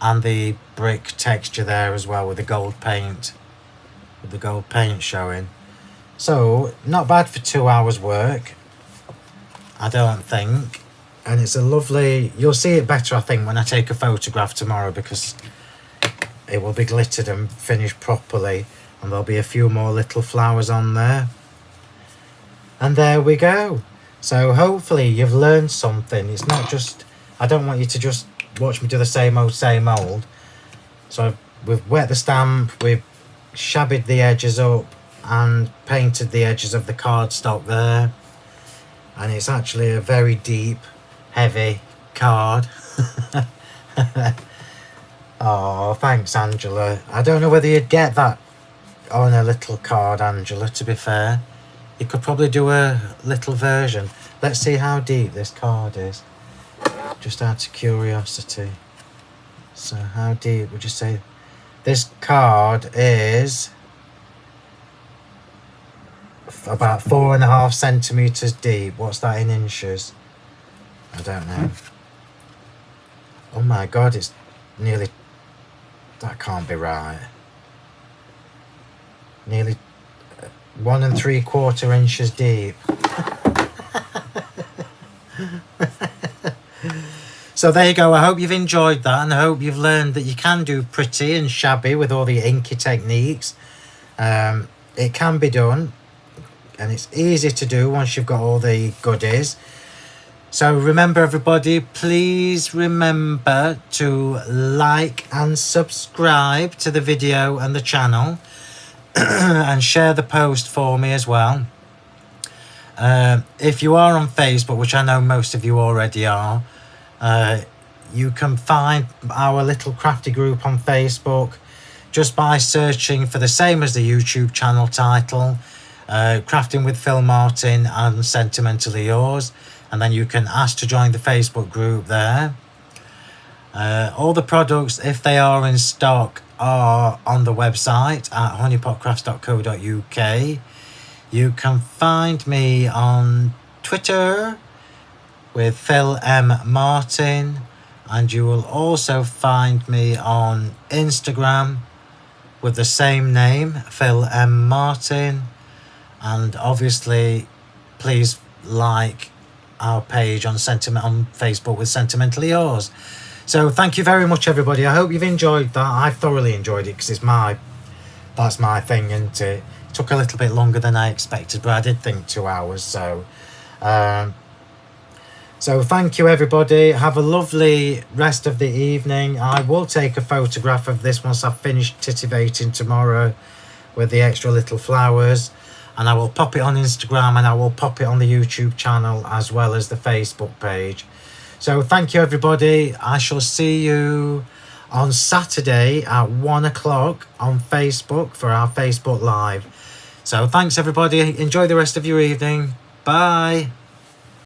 [SPEAKER 1] and the brick texture there as well with the gold paint, showing. So not bad for 2 hours work, I don't think. And it's a lovely, you'll see it better I think when I take a photograph tomorrow, because it will be glittered and finished properly, and there'll be a few more little flowers on there. And there we go. So hopefully you've learned something. It's not just, I don't want you to just watch me do the same old. So we've wet the stamp, we've shabbied the edges up and painted the edges of the cardstock there. And it's actually a very deep, heavy card. Oh, thanks, Angela. I don't know whether you'd get that on a little card, Angela, to be fair. You could probably do a little version. Let's see how deep this card is. Just out of curiosity. So how deep would you say? This card is about 4.5 centimeters deep. What's that in inches? I don't know. Oh my God, it's nearly, that can't be right. Nearly 1 3/4 inches deep. So there you go. I hope you've enjoyed that, and I hope you've learned that you can do pretty and shabby with all the inky techniques. It can be done, and it's easy to do once you've got all the goodies. So remember, everybody, please remember to like and subscribe to the video and the channel, and share the post for me as well. If you are on Facebook, which I know most of you already are, you can find our little crafty group on Facebook just by searching for the same as the YouTube channel title, Crafting with Phil Martin and Sentimentally Yours, and then you can ask to join the Facebook group there. All the products, if they are in stock, are on the website at honeypotcrafts.co.uk. You can find me on Twitter with Phil M. Martin, and you will also find me on Instagram with the same name, Phil M. Martin. And obviously, please like our page on Facebook with Sentimentally Yours. So thank you very much, everybody. I hope you've enjoyed that. I've thoroughly enjoyed it, because that's my thing, isn't it? It took a little bit longer than I expected, but I did think 2 hours. So thank you, everybody. Have a lovely rest of the evening. I will take a photograph of this once I've finished titivating tomorrow with the extra little flowers, and I will pop it on Instagram, and I will pop it on the YouTube channel as well as the Facebook page. So thank you, everybody. I shall see you on Saturday at 1 o'clock on Facebook for our Facebook Live. So thanks, everybody. Enjoy the rest of your evening. Bye.